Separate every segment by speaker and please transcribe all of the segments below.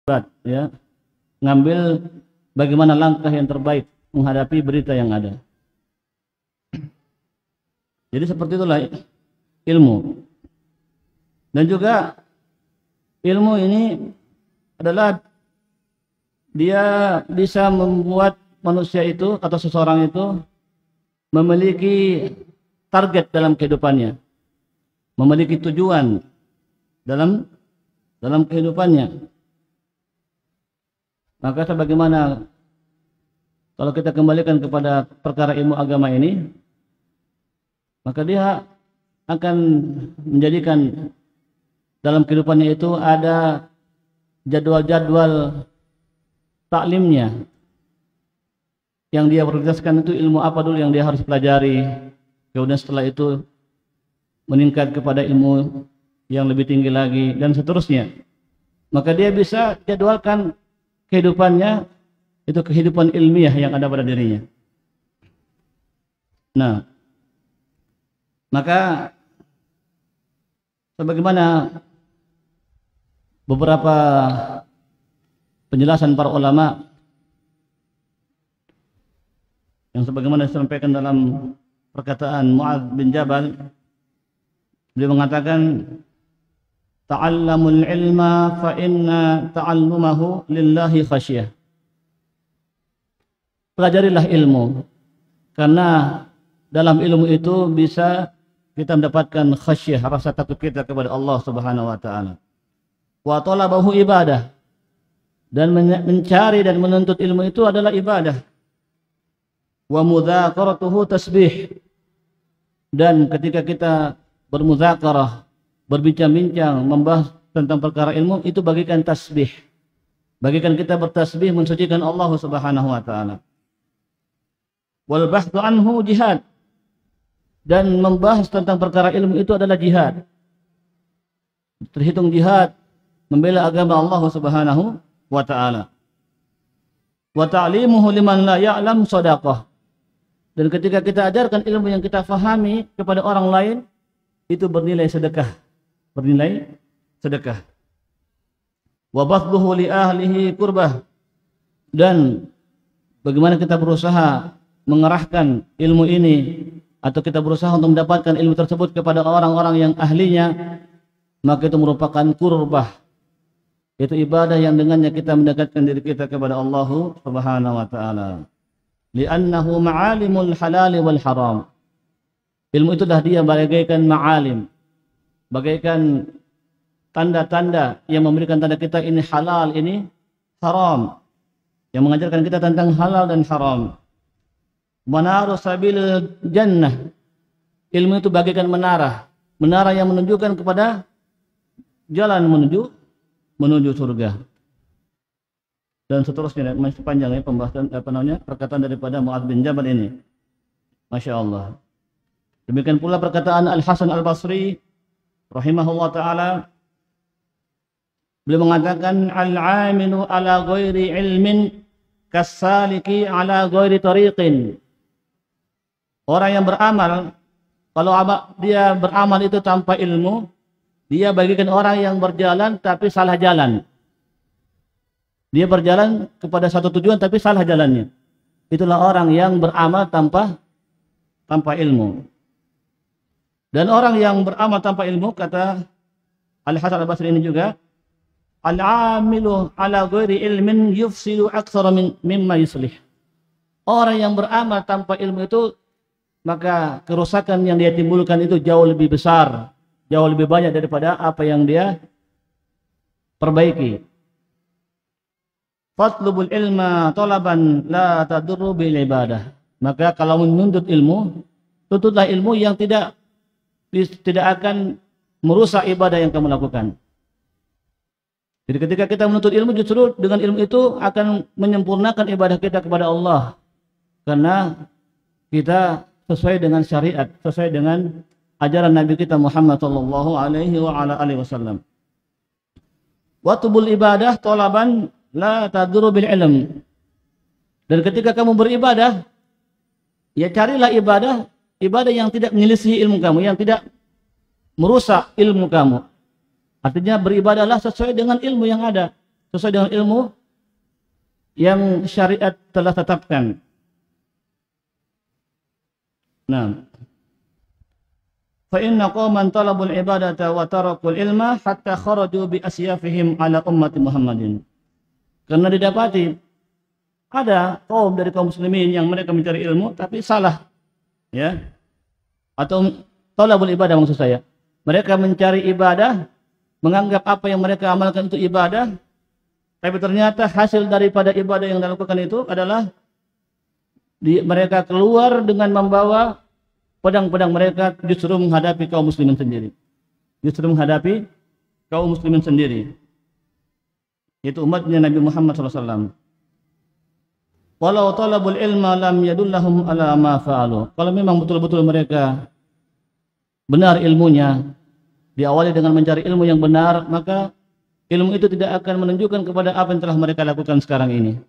Speaker 1: berat, ya, ngambil bagaimana langkah yang terbaik menghadapi berita yang ada. Jadi seperti itulah ilmu. Dan juga ilmu ini adalah dia bisa membuat manusia itu atau seseorang itu memiliki target dalam kehidupannya, memiliki tujuan dalam kehidupannya. Maka sebagaimana kalau kita kembalikan kepada perkara ilmu agama ini, maka dia akan menjadikan dalam kehidupannya itu ada jadwal-jadwal taklimnya. Yang dia prioritaskan itu ilmu apa dulu yang dia harus pelajari. Kemudian setelah itu meningkat kepada ilmu yang lebih tinggi lagi dan seterusnya. Maka dia bisa jadwalkan kehidupannya itu kehidupan ilmiah yang ada pada dirinya. Nah, maka sebagaimana beberapa penjelasan para ulama yang sebagaimana disampaikan dalam perkataan Mu'adz bin Jabal, beliau mengatakan, ta'allamul ilma fa inna ta'allumahu lillahi khasyah. Pelajarilah ilmu, karena dalam ilmu itu bisa kita mendapatkan khasyah, rasa takut kita kepada Allah Subhanahu wa taala. Wa talabahu ibadah, dan mencari dan menuntut ilmu itu adalah ibadah. Wa mudzakaratuhu tasbih, dan ketika kita bermudzakarah, berbincang-bincang, membahas tentang perkara ilmu, itu bagikan tasbih, bagikan kita bertasbih mensucikan Allah Subhanahu wa taala. Wal bahthu anhu jihad, dan membahas tentang perkara ilmu itu adalah jihad, terhitung jihad membela agama Allah Subhanahu wa taala. Wa ta'limuhu liman la ya'lam shadaqah, dan ketika kita ajarkan ilmu yang kita fahami kepada orang lain, itu bernilai sedekah, bernilai sedekah. Wa batluhu li ahlihi kurbah, dan bagaimana kita berusaha mengerahkan ilmu ini atau kita berusaha untuk mendapatkan ilmu tersebut kepada orang-orang yang ahlinya, maka itu merupakan kurbah, itu ibadah yang dengannya kita mendekatkan diri kita kepada Allah Subhanahu wa taala. Li'annahu ma'alimul halal wal haram. Ilmu itu dah dia bagaikan ma'alim, bagaikan tanda-tanda yang memberikan tanda kita ini halal, ini haram, yang mengajarkan kita tentang halal dan haram. Manaru sabil jannah, ilmu itu bagaikan menara, menara yang menunjukkan kepada jalan menuju surga. Dan seterusnya, masih panjang ya pembahasan perkataan daripada Mu'adz bin Jabal ini. Masya Allah. Demikian pula perkataan Al-Hasan Al-Basri rahimahullah ta'ala, beliau mengatakan, al-'amilu ala ghairi ilmin kas-saliki ala ghairi tariqin. Orang yang beramal, kalau dia beramal itu tanpa ilmu, dia bagikan orang yang berjalan tapi salah jalan. Dia berjalan kepada satu tujuan tapi salah jalannya. Itulah orang yang beramal tanpa ilmu. Dan orang yang beramal tanpa ilmu, kata Al-Hasan Al-Basri ini juga, al-'amilu ala ghairi ilmin yufsidu aktsara mimma yuslih. Orang yang beramal tanpa ilmu itu, maka kerusakan yang dia timbulkan itu jauh lebih besar, jauh lebih banyak daripada apa yang dia perbaiki. Fatlubul ilma talaban la tadurru bil ibadah. Maka kalau menuntut ilmu, tuntutlah ilmu yang tidak akan merusak ibadah yang kamu lakukan. Jadi ketika kita menuntut ilmu, justru dengan ilmu itu akan menyempurnakan ibadah kita kepada Allah, karena kita sesuai dengan syariat, sesuai dengan ajaran Nabi kita Muhammad sallallahu alaihi wasallam. Watubul ibadah talaban la tadurru bil ilm. Dan ketika kamu beribadah, ya carilah ibadah yang tidak menyelisihi ilmu kamu, yang tidak merusak ilmu kamu. Artinya beribadahlah sesuai dengan ilmu yang ada, sesuai dengan ilmu yang syariat telah tetapkan. Nah, fa inna qauman talabul ibadata wa tarakul ilma hatta kharaju bi asyafihim ala ummati Muhammadin. Karena didapati ada kaum dari kaum muslimin yang mereka mencari ilmu tapi salah, ya. Atau talabul ibadah maksud saya. Mereka mencari ibadah, menganggap apa yang mereka amalkan itu ibadah, tapi ternyata hasil daripada ibadah yang dilakukan itu adalah mereka keluar dengan membawa pedang-pedang mereka justru menghadapi kaum muslimin sendiri. Justru menghadapi kaum muslimin sendiri. Itu umatnya Nabi Muhammad SAW. Walau talabul ilma lam yadullahum ala ma fa'alu. Kalau memang betul-betul mereka benar ilmunya, diawali dengan mencari ilmu yang benar, maka ilmu itu tidak akan menunjukkan kepada apa yang telah mereka lakukan sekarang ini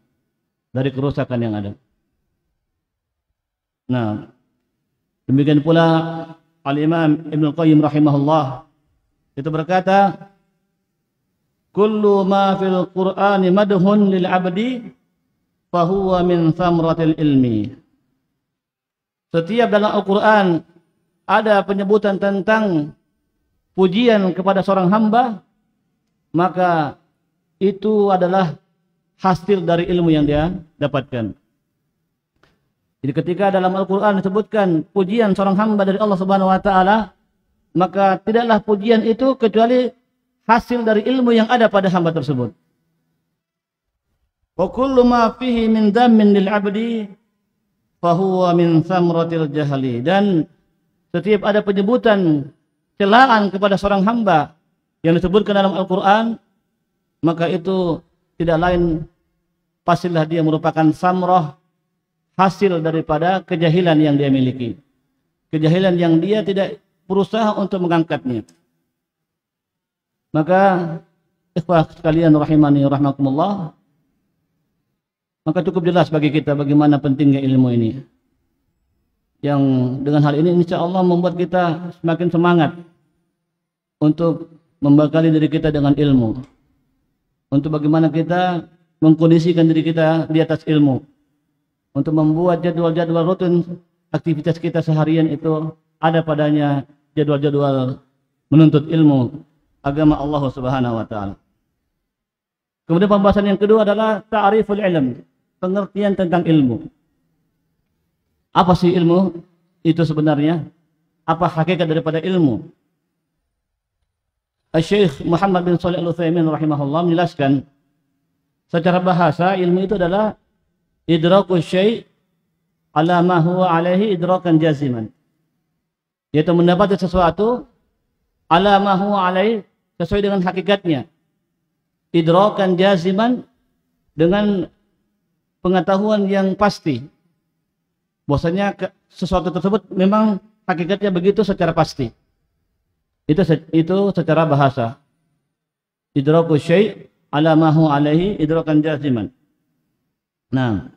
Speaker 1: dari kerusakan yang ada. Nah, demikian pula Al-Imam Ibnu Qayyim rahimahullah itu berkata, kullu ma fil Qur'ani madhun lil 'abdi fa huwa min thamratil ilmi. Setiap dalam Al-Qur'an ada penyebutan tentang pujian kepada seorang hamba, maka itu adalah hasil dari ilmu yang dia dapatkan. Jadi ketika dalam Al-Quran disebutkan pujian seorang hamba dari Allah Subhanahu Wa Taala, maka tidaklah pujian itu kecuali hasil dari ilmu yang ada pada hamba tersebut. Wa kullu ma fihi min dhammin lil 'abdi fa huwa min thamratil jahli. Dan setiap ada penyebutan celaan kepada seorang hamba yang disebutkan dalam Al-Quran, maka itu tidak lain pastilah dia merupakan samrah, hasil daripada kejahilan yang dia miliki, kejahilan yang dia tidak berusaha untuk mengangkatnya. Maka ikhwah sekalian rahimani rahmakumullah, maka cukup jelas bagi kita bagaimana pentingnya ilmu ini, yang dengan hal ini insya Allah membuat kita semakin semangat untuk membekali diri kita dengan ilmu, untuk bagaimana kita mengkondisikan diri kita di atas ilmu, untuk membuat jadwal-jadwal rutin aktivitas kita seharian itu ada padanya jadwal-jadwal menuntut ilmu agama Allah Subhanahu Wa Taala. Kemudian pembahasan yang kedua adalah ta'riful ilm, pengertian tentang ilmu. Apa sih ilmu itu sebenarnya? Apa hakikat daripada ilmu? Syekh Muhammad bin Shalih Al-Utsaimin rahimahullah menjelaskan secara bahasa ilmu itu adalah idraku syai' ala ma huwa alaihi idrakan jaziman, yaitu mendapati sesuatu ala ma huwa alaihi sesuai dengan hakikatnya, idrakan jaziman dengan pengetahuan yang pasti bahwasanya sesuatu tersebut memang hakikatnya begitu secara pasti. Itu secara bahasa. Idraku syai' ala ma huwa alaihi idrakan jaziman. Nah,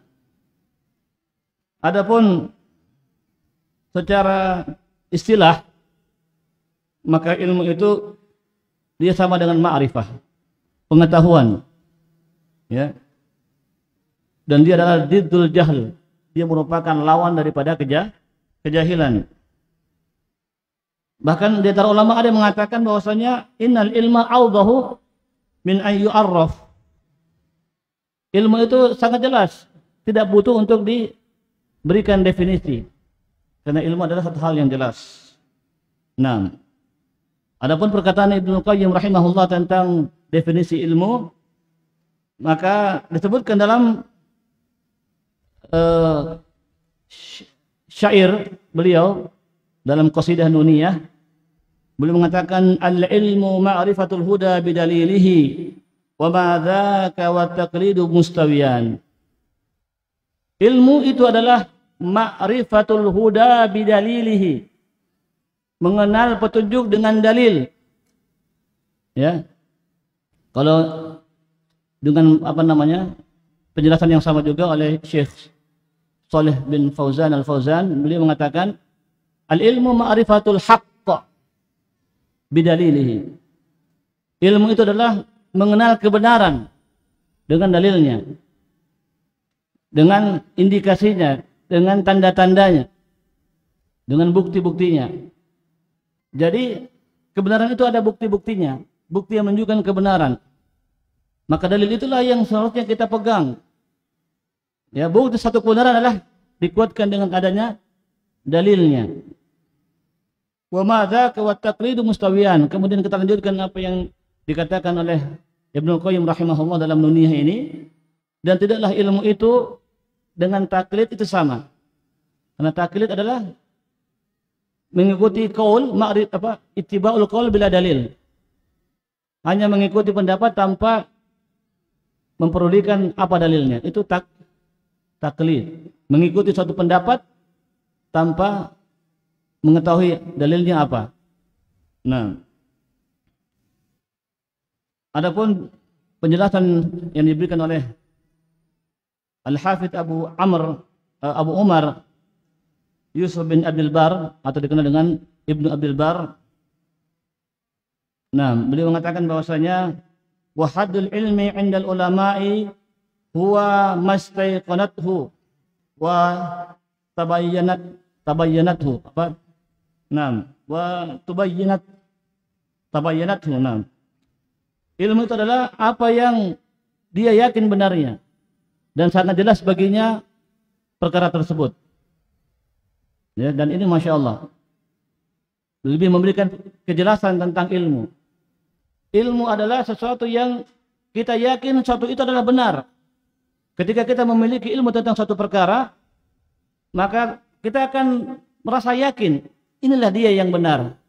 Speaker 1: adapun secara istilah, maka ilmu itu dia sama dengan ma'rifah, pengetahuan, ya. Dan dia adalah diddul jahl, dia merupakan lawan daripada kejahilan. Bahkan di antara ulama ada yang mengatakan bahwasanya innal ilma awdahu min an yu'arraf. Ilmu itu sangat jelas, tidak butuh untuk diberikan definisi, karena ilmu adalah satu hal yang jelas. Nah, adapun perkataan Ibnu Qayyim rahimahullah tentang definisi ilmu, maka disebutkan dalam syair beliau dalam qasidah nuniyah. Beliau mengatakan al-ilmu ma'rifatul huda bidalilihi wa ma dzaka wa taqlidu mustawiyan. Ilmu itu adalah ma'rifatul huda bidalilihi, mengenal petunjuk dengan dalil. Ya. Kalau dengan penjelasan yang sama juga oleh Syekh Shalih bin Fauzan Al-Fauzan, beliau mengatakan al-ilmu ma'rifatul haqq bidalilihi. Ilmu itu adalah mengenal kebenaran dengan dalilnya, dengan indikasinya, dengan tanda-tandanya, dengan bukti-buktinya. Jadi kebenaran itu ada bukti-buktinya, bukti yang menunjukkan kebenaran. Maka dalil itulah yang seharusnya kita pegang. Ya, bukti satu kebenaran adalah dikuatkan dengan adanya dalilnya. Wa madzaka wa taqlidu mustawiyan. Kemudian kita lanjutkan apa yang dikatakan oleh Ibnu Qayyim rahimahullah dalam Nuniyah ini, dan tidaklah ilmu itu dengan taklid itu sama. Karena taklid adalah mengikuti qaul, ittiba'ul qaul bila dalil. Hanya mengikuti pendapat tanpa mempedulikan apa dalilnya. Itu taklid. Mengikuti suatu pendapat tanpa mengetahui dalilnya apa. Nah, adapun penjelasan yang diberikan oleh Al-Hafidz Abu Umar Yusuf bin Abdul Bar, atau dikenal dengan Ibnu Abdul Bar. Nah, beliau mengatakan bahwasanya wa haddul ilmi 'indal ulama'i huwa mastayqanathu wa tabayyanathu apa? Naam, wa tabayyanathu. Naam. Ilmu itu adalah apa yang dia yakin benarnya dan sangat jelas baginya perkara tersebut. Ya, dan ini Masya Allah lebih memberikan kejelasan tentang ilmu. Ilmu adalah sesuatu yang kita yakin sesuatu itu adalah benar. Ketika kita memiliki ilmu tentang suatu perkara, maka kita akan merasa yakin inilah dia yang benar.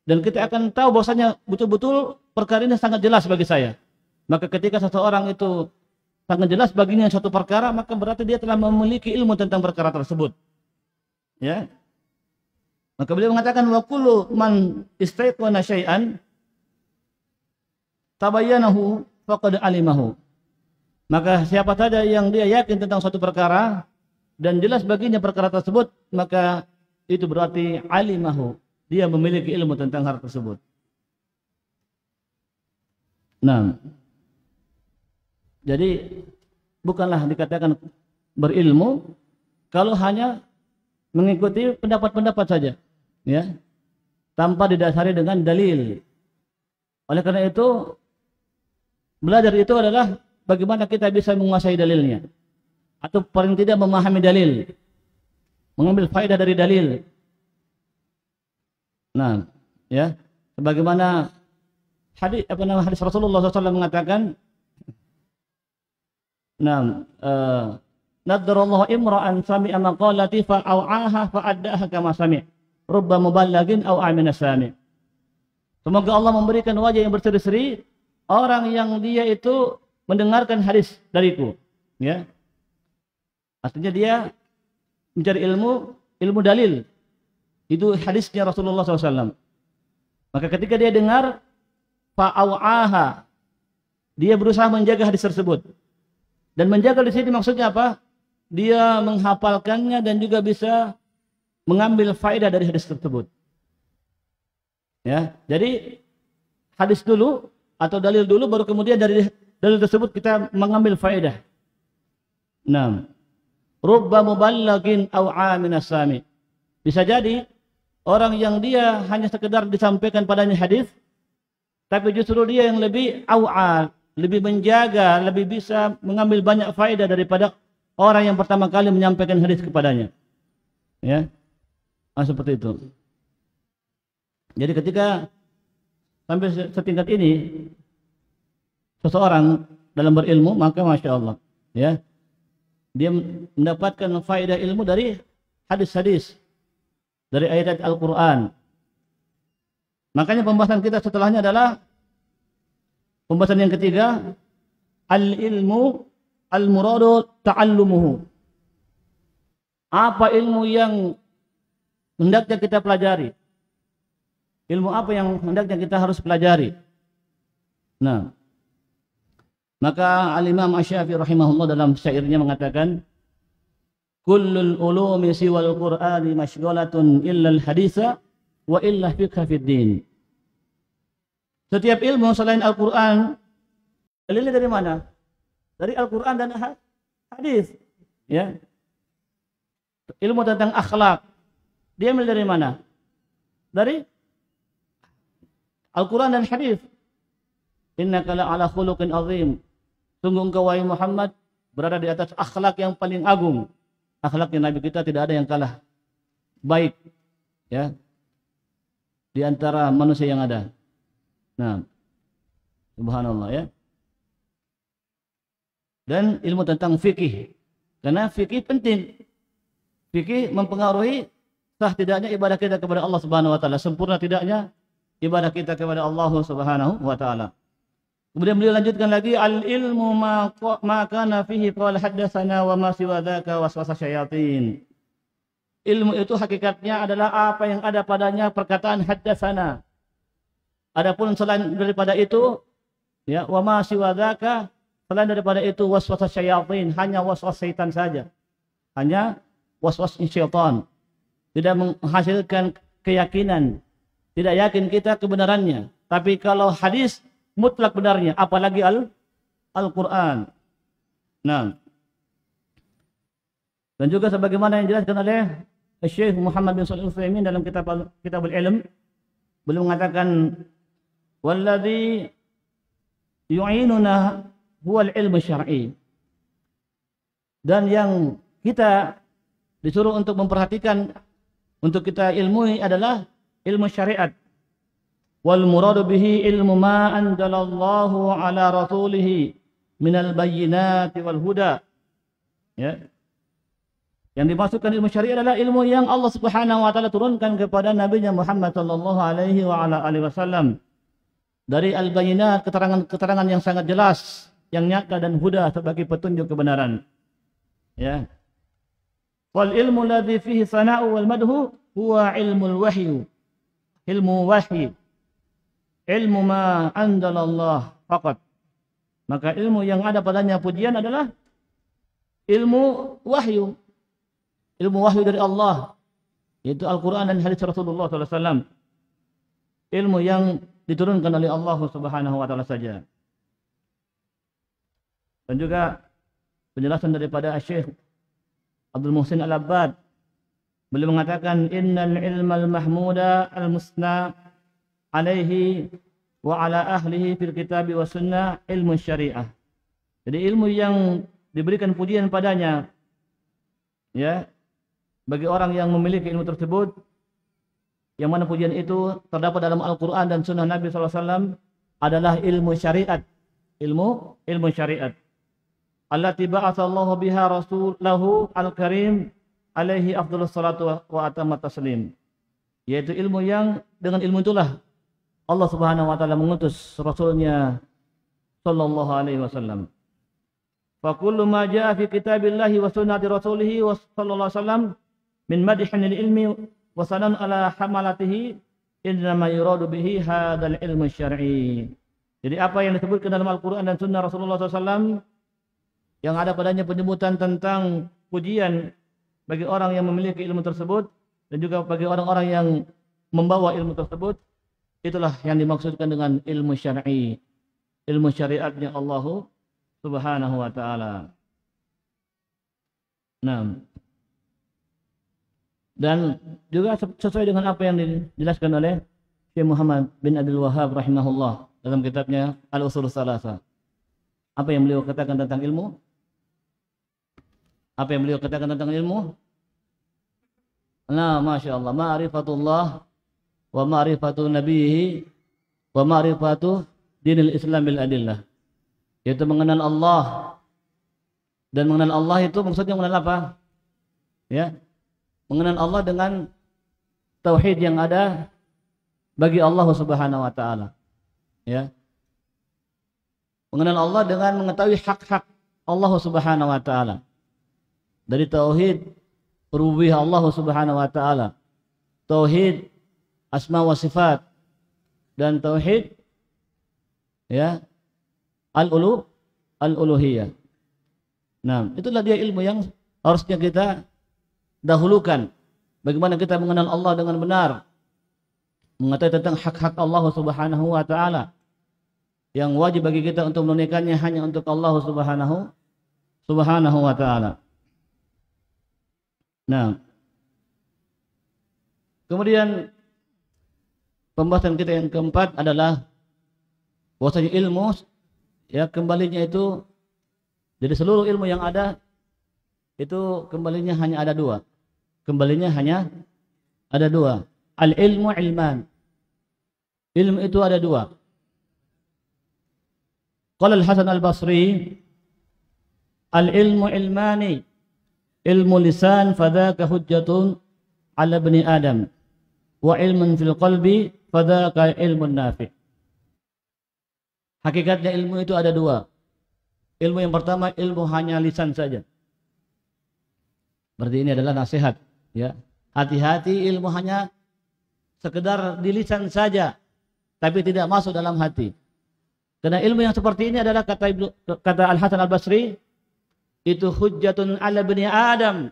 Speaker 1: Dan kita akan tahu bahwasanya betul-betul perkara ini sangat jelas bagi saya. Maka ketika seseorang itu sangat jelas baginya suatu perkara, maka berarti dia telah memiliki ilmu tentang perkara tersebut. Ya. Maka beliau mengatakan wa kullu man istayqana syai'an tabayyanahu faqad alimahu. Maka siapa saja yang dia yakin tentang suatu perkara dan jelas baginya perkara tersebut, maka itu berarti alimahu, dia memiliki ilmu tentang hal tersebut. Nah, jadi bukanlah dikatakan berilmu kalau hanya mengikuti pendapat-pendapat saja, ya, tanpa didasari dengan dalil. Oleh karena itu, belajar itu adalah bagaimana kita bisa menguasai dalilnya, atau paling tidak memahami dalil, mengambil faedah dari dalil. Nah, ya, sebagaimana hadis Rasulullah SAW mengatakan, nah, nadarallahu imra'an sami'a maqalati fa'au'aha fa'addaha kama sami', rubba muballagin aw amina sami'. Semoga Allah memberikan wajah yang berseri-seri orang yang dia itu mendengarkan hadis dariku, ya. Artinya dia mencari ilmu dalil. Itu hadisnya Rasulullah SAW. Maka ketika dia dengar, fa'au'aha, dia berusaha menjaga hadis tersebut. Dan menjaga di sini maksudnya apa? Dia menghafalkannya dan juga bisa mengambil faedah dari hadis tersebut. Ya, jadi hadis dulu atau dalil dulu, baru kemudian dari dalil tersebut kita mengambil faedah. Nah, rubba muballagin aw aminas sami. Bisa jadi orang yang dia hanya sekedar disampaikan padanya hadis, tapi justru dia yang lebih awal, lebih menjaga, lebih bisa mengambil banyak faedah daripada orang yang pertama kali menyampaikan hadis kepadanya. Ya, seperti itu. Jadi ketika sampai setingkat ini seseorang dalam berilmu, maka Masya Allah, ya, dia mendapatkan faedah ilmu dari hadis-hadis, dari ayat-ayat Al-Quran. Makanya pembahasan kita setelahnya adalah pembahasan yang ketiga, al-ilmu al-muradu ta'allumuhu. Apa ilmu yang hendaknya kita pelajari? Ilmu apa yang hendaknya kita harus pelajari? Nah, maka Al-Imam Asy-Syafi'i rahimahullah dalam syairnya mengatakan, kullul ulumi siwal Qur'ani masyghalatun illa al-haditsa wa illa fiqha fid din. Setiap ilmu selain Al-Quran, dalilnya dari mana? Dari Al-Qur'an dan hadis. Ya. Ilmu tentang akhlak dia ambil dari mana? Dari Al-Quran dan hadis. Innaka la'ala khuluqin azim. Sungguh engkau wahai Muhammad berada di atas akhlak yang paling agung. Akhlaknya Nabi kita tidak ada yang kalah baik, ya, di antara manusia yang ada. Nah, subhanallah, ya. Dan ilmu tentang fikih, karena fikih penting. Fikih mempengaruhi sah tidaknya ibadah kita kepada Allah Subhanahu wa taala, sempurna tidaknya ibadah kita kepada Allah Subhanahu wa taala. Kemudian beliau lanjutkan lagi, al ilmu ma kana fihi qala haddatsana wa ma siwa dzaka waswasa syayatin. Ilmu itu hakikatnya adalah apa yang ada padanya perkataan haddatsana. Adapun selain daripada itu, ya, wa ma siwa dzaka, selain daripada itu waswasa syayatin, hanya waswas syaitan saja. Hanya waswas syaitan. Tidak menghasilkan keyakinan, tidak yakin kita kebenarannya. Tapi kalau hadis mutlak benarnya, apalagi Al-Quran. Nah, dan juga sebagaimana yang dijelaskan oleh Syekh Muhammad bin Shalih Al-Utsaimin dalam kitab Al-Ilm, beliau mengatakan, walladzi yu'inuna huwa al-ilmu syar'i. Dan yang kita disuruh untuk memperhatikan, untuk kita ilmui adalah ilmu syariat. Wal muradu bihi ilmu ma anzalallahu ala rasulih minal bayyinati wal huda. Ya. Yang dimaksudkan ilmu syariat adalah ilmu yang Allah Subhanahu wa taala turunkan kepada Nabi-Nya Muhammad sallallahu alaihi wa ala alihi wasallam. Dari al-bayyinat, keterangan-keterangan yang sangat jelas, yang nyata, dan huda sebagai petunjuk kebenaran. Ya. Wal ilmu alladhi fihi sana'u wal madhu huwa ilmul wahyu. Ilmu wahyi. Ilmu ma anzalallah faqat. Maka ilmu yang ada padanya pujian adalah ilmu wahyu. Ilmu wahyu dari Allah, yaitu Al-Quran dan hadis Rasulullah SAW. Ilmu yang diturunkan oleh Allah Subhanahu wa taala saja. Dan juga penjelasan daripada Syekh Abdul Muhsin Al-Abbad, beliau mengatakan, innal ilmal mahmuda al-musna alaihi wa ala ahlihi fil kitabi wa sunnah ilmu syariah. Jadi ilmu yang diberikan pujian padanya, ya, bagi orang yang memiliki ilmu tersebut, yang mana pujian itu terdapat dalam Al-Quran dan sunnah Nabi SAW, adalah ilmu syariat. Ilmu syariat. Allati ba'atsallahu biha rasulahu al-karim alaihi afdhalus salatu wa atammat taslim. Yaitu ilmu yang dengan ilmu itulah Allah Subhanahu wa taala mengutus rasulnya sallallahu alaihi wasallam. Fa kullu ma jaa fi kitabillahi wa sunnati rasulih sallallahu alaihi wasallam min madhin ilmi wa sanan ala hamalatihi innama yuradu bihi hadzal ilmu syar'i. Jadi apa yang disebutkan dalam Al-Qur'an dan sunnah Rasulullah SAW, yang ada padanya penyebutan tentang pujian bagi orang yang memiliki ilmu tersebut, dan juga bagi orang-orang yang membawa ilmu tersebut, itulah yang dimaksudkan dengan ilmu syar'i, ilmu syariatnya Allah Subhanahu wa taala. Nah, dan juga sesuai dengan apa yang dijelaskan oleh Syekh Muhammad bin Abdul Wahhab rahimahullah dalam kitabnya Al-Ushul Tsalatsa. Apa yang beliau katakan tentang ilmu? Apa yang beliau katakan tentang ilmu? Nah, Masya Allah, ma'rifatullah wa ma'rifatu nabihi wa ma'rifatu dinil Islam bil adillah. Yaitu mengenal Allah. Dan mengenal Allah itu maksudnya mengenal apa? Ya. Mengenal Allah dengan tauhid yang ada bagi Allah Subhanahu wa taala. Ya. Mengenal Allah dengan mengetahui hak-hak Allah Subhanahu wa taala. Dari tauhid rububiyah Allah Subhanahu wa taala, tauhid asma wa sifat, dan tauhid, ya, al-uluhiyah. Nah, itulah dia ilmu yang harusnya kita dahulukan. Bagaimana kita mengenal Allah dengan benar, mengetahui tentang hak-hak Allah Subhanahu wa taala. yang wajib bagi kita untuk menunaikannya hanya untuk Allah Subhanahu wa taala. Nah, kemudian pembahasan kita yang keempat adalah bahwasanya ilmu ya kembalinya itu, jadi seluruh ilmu yang ada itu kembalinya hanya ada dua. Kembalinya hanya ada dua. Al-ilmu ilman. Ilmu itu ada dua. Qala Al-Hasan Al-Basri, al-ilmu ilmani, ilmu lisan fadhaka hujjatun ala bani Adam, wa ilmun fil qalbi fadhaka ilmun nafi'. Hakikatnya ilmu itu ada dua. Ilmu yang pertama ilmu hanya lisan saja. Berarti ini adalah nasihat, ya. Hati-hati ilmu hanya sekedar di lisan saja, tapi tidak masuk dalam hati. Karena ilmu yang seperti ini adalah kata Al-Hasan Al-Basri, itu hujjatun ala bani Adam,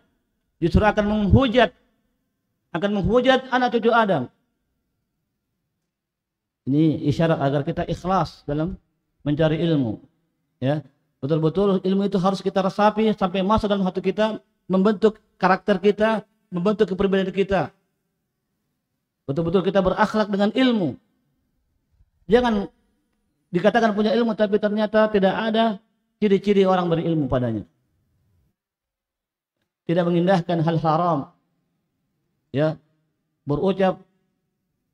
Speaker 1: justru akan menghujat anak cucu Adam. Ini isyarat agar kita ikhlas dalam mencari ilmu, ya. Betul-betul ilmu itu harus kita resapi sampai masuk dalam hati kita, membentuk karakter kita, membentuk kepribadian kita. Betul-betul kita berakhlak dengan ilmu. Jangan dikatakan punya ilmu tapi ternyata tidak ada ciri-ciri orang berilmu padanya. Tidak mengindahkan hal haram, ya, berucap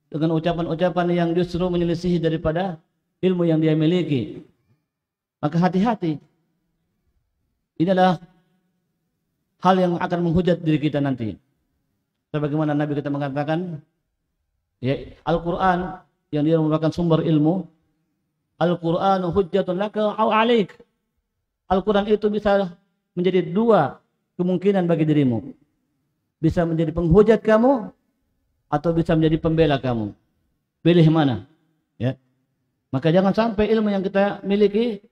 Speaker 1: dengan ucapan-ucapan yang justru menyelisihi daripada ilmu yang dia miliki. Maka hati-hati. Ini adalah hal yang akan menghujat diri kita nanti. Sebagaimana Nabi kita mengatakan, ya, Al-Quran yang dia merupakan sumber ilmu, Al-Qur'anu hujjatun laka aw 'alaik. Al-Quran itu bisa menjadi dua kemungkinan bagi dirimu. Bisa menjadi penghujat kamu atau bisa menjadi pembela kamu. Pilih mana? Ya. Maka jangan sampai ilmu yang kita miliki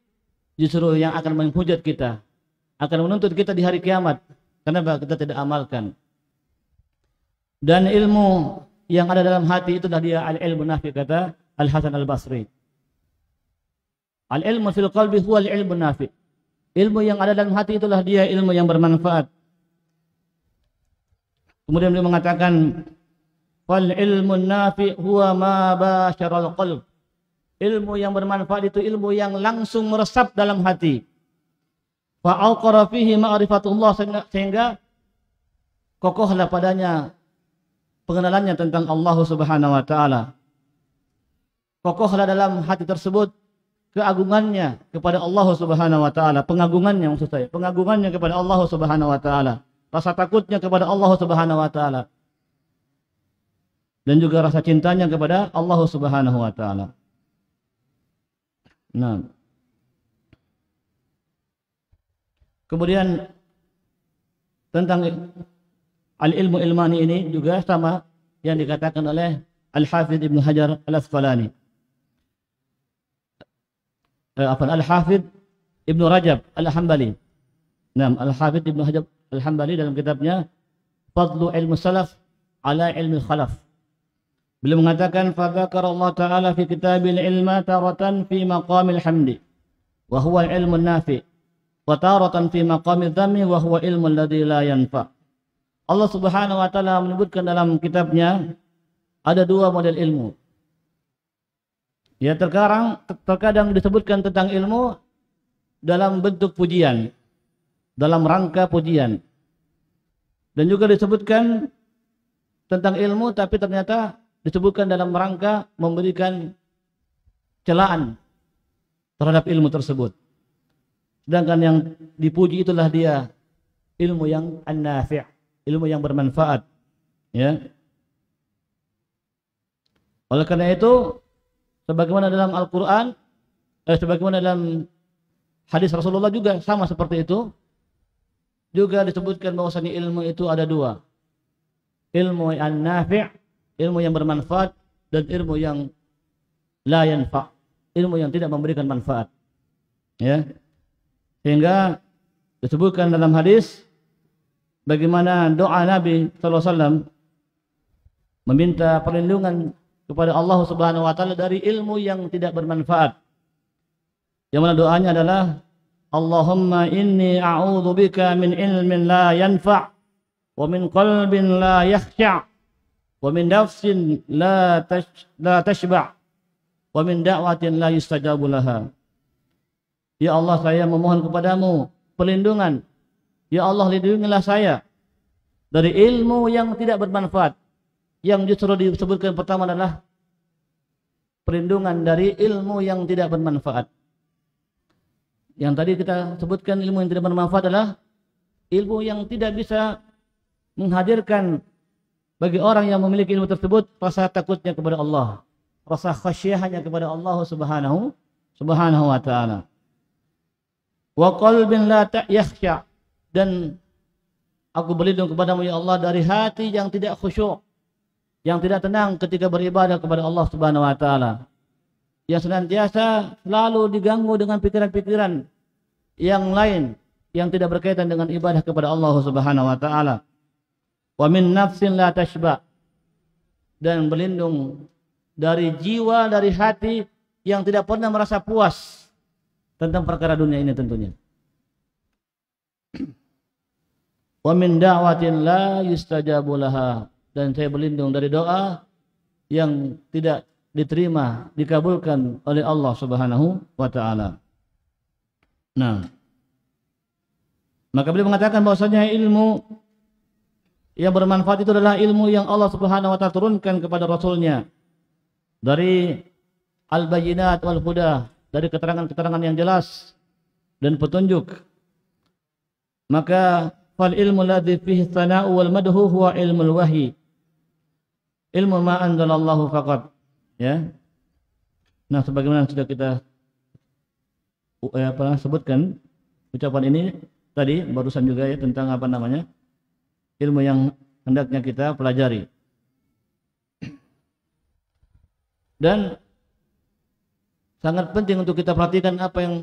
Speaker 1: justru yang akan menghujat kita, akan menuntut kita di hari kiamat karena kita tidak amalkan. Dan ilmu yang ada dalam hati itulah dia al-ilmu nafi, kata Al-Hasan Al-Basri. Al-ilmu fil qalbi huwa al-ilmu nafi. Ilmu yang ada dalam hati itulah dia ilmu yang bermanfaat. Kemudian beliau mengatakan, fal ilmu nafi huwa ma basyaral qalb. Ilmu yang bermanfaat itu ilmu yang langsung meresap dalam hati. Fa aqara fihi ma'rifatullah, sehingga kokohlah padanya pengenalannya tentang Allah Subhanahu wa taala. Kokohlah dalam hati tersebut keagungannya kepada Allah Subhanahu wa taala, pengagungannya maksud saya, pengagungannya kepada Allah Subhanahu wa taala, rasa takutnya kepada Allah Subhanahu wa taala, dan juga rasa cintanya kepada Allah Subhanahu wa taala. Nah, kemudian tentang al-ilmu ilmani ini juga sama yang dikatakan oleh Al-Hafidh Ibnu Hajar Al-Asqalani. Al-Hafidh Ibnu Rajab Al-Hambali. Nah, Al-Hafidh Ibnu Rajab Al-Hambali dalam kitabnya Fadlu Ilmu Salaf ala Ilmu Khalaf, beliau mengatakan, fadzakara Allah Ta'ala fi kitabil ilma taratan fi maqamil hamdi wa huwa ilmu nafi, wa taratan fi maqamil dhammi wa huwa ilmu alladhi la yanfa. Allah Subhanahu wa taala menyebutkan dalam kitabnya ada dua model ilmu. Ya, terkadang disebutkan tentang ilmu dalam bentuk pujian, dalam rangka pujian. Dan juga disebutkan tentang ilmu tapi ternyata disebutkan dalam rangka memberikan celaan terhadap ilmu tersebut. Sedangkan yang dipuji itulah dia ilmu yang an-nafi', ilmu yang bermanfaat, ya. Oleh karena itu, sebagaimana dalam Al-Qur'an, sebagaimana dalam hadis Rasulullah juga sama seperti itu, juga disebutkan bahwasanya ilmu itu ada dua. Ilmu an-nafi', ilmu yang bermanfaat, dan ilmu yang la yanfa', ilmu yang tidak memberikan manfaat. Ya. Sehingga disebutkan dalam hadis bagaimana doa Nabi sallallahu alaihi wasallam meminta perlindungan kepada Allah Subhanahu wa taala dari ilmu yang tidak bermanfaat. Yang mana doanya adalah Allahumma inni a'udzubika min ilmin la yanfa' wa min qalbin la yakhsha' wa min nafsin la tashba' wa min da'watin la yustajabu laha. Ya Allah, saya memohon kepadamu perlindungan. Ya Allah, lindungilah saya dari ilmu yang tidak bermanfaat. Yang justru disebutkan pertama adalah perlindungan dari ilmu yang tidak bermanfaat. Yang tadi kita sebutkan ilmu yang tidak bermanfaat adalah ilmu yang tidak bisa menghadirkan bagi orang yang memiliki ilmu tersebut rasa takutnya kepada Allah, rasa khasyahnya kepada Allah subhanahu wa ta'ala. Wa qalbin la yakhsha, dan aku berlindung kepadamu ya Allah dari hati yang tidak khusyuk, yang tidak tenang ketika beribadah kepada Allah subhanahu wa ta'ala, yang senantiasa selalu diganggu dengan pikiran-pikiran yang lain yang tidak berkaitan dengan ibadah kepada Allah subhanahu wa ta'ala. Wa min nafsin la tashba, dan berlindung dari jiwa, dari hati yang tidak pernah merasa puas tentang perkara dunia ini tentunya. Wa min da'watin la yustajabu laha, dan saya berlindung dari doa yang tidak diterima, dikabulkan oleh Allah subhanahu wa ta'ala. Nah, maka beliau mengatakan bahwasanya ilmu yang bermanfaat itu adalah ilmu yang Allah subhanahu wa ta'ala turunkan kepada Rasulnya dari al-bayyinat wal huda, dari keterangan-keterangan yang jelas dan petunjuk. Maka fal ilmu ladzi fihi tsana'u wal madhu huwa ilmul wahyi, ilmu ma anzalallahu faqat. Ya. Nah, sebagaimana sudah kita sebutkan ucapan ini tadi barusan juga ya, tentang apa namanya? Ilmu yang hendaknya kita pelajari. Dan sangat penting untuk kita perhatikan apa yang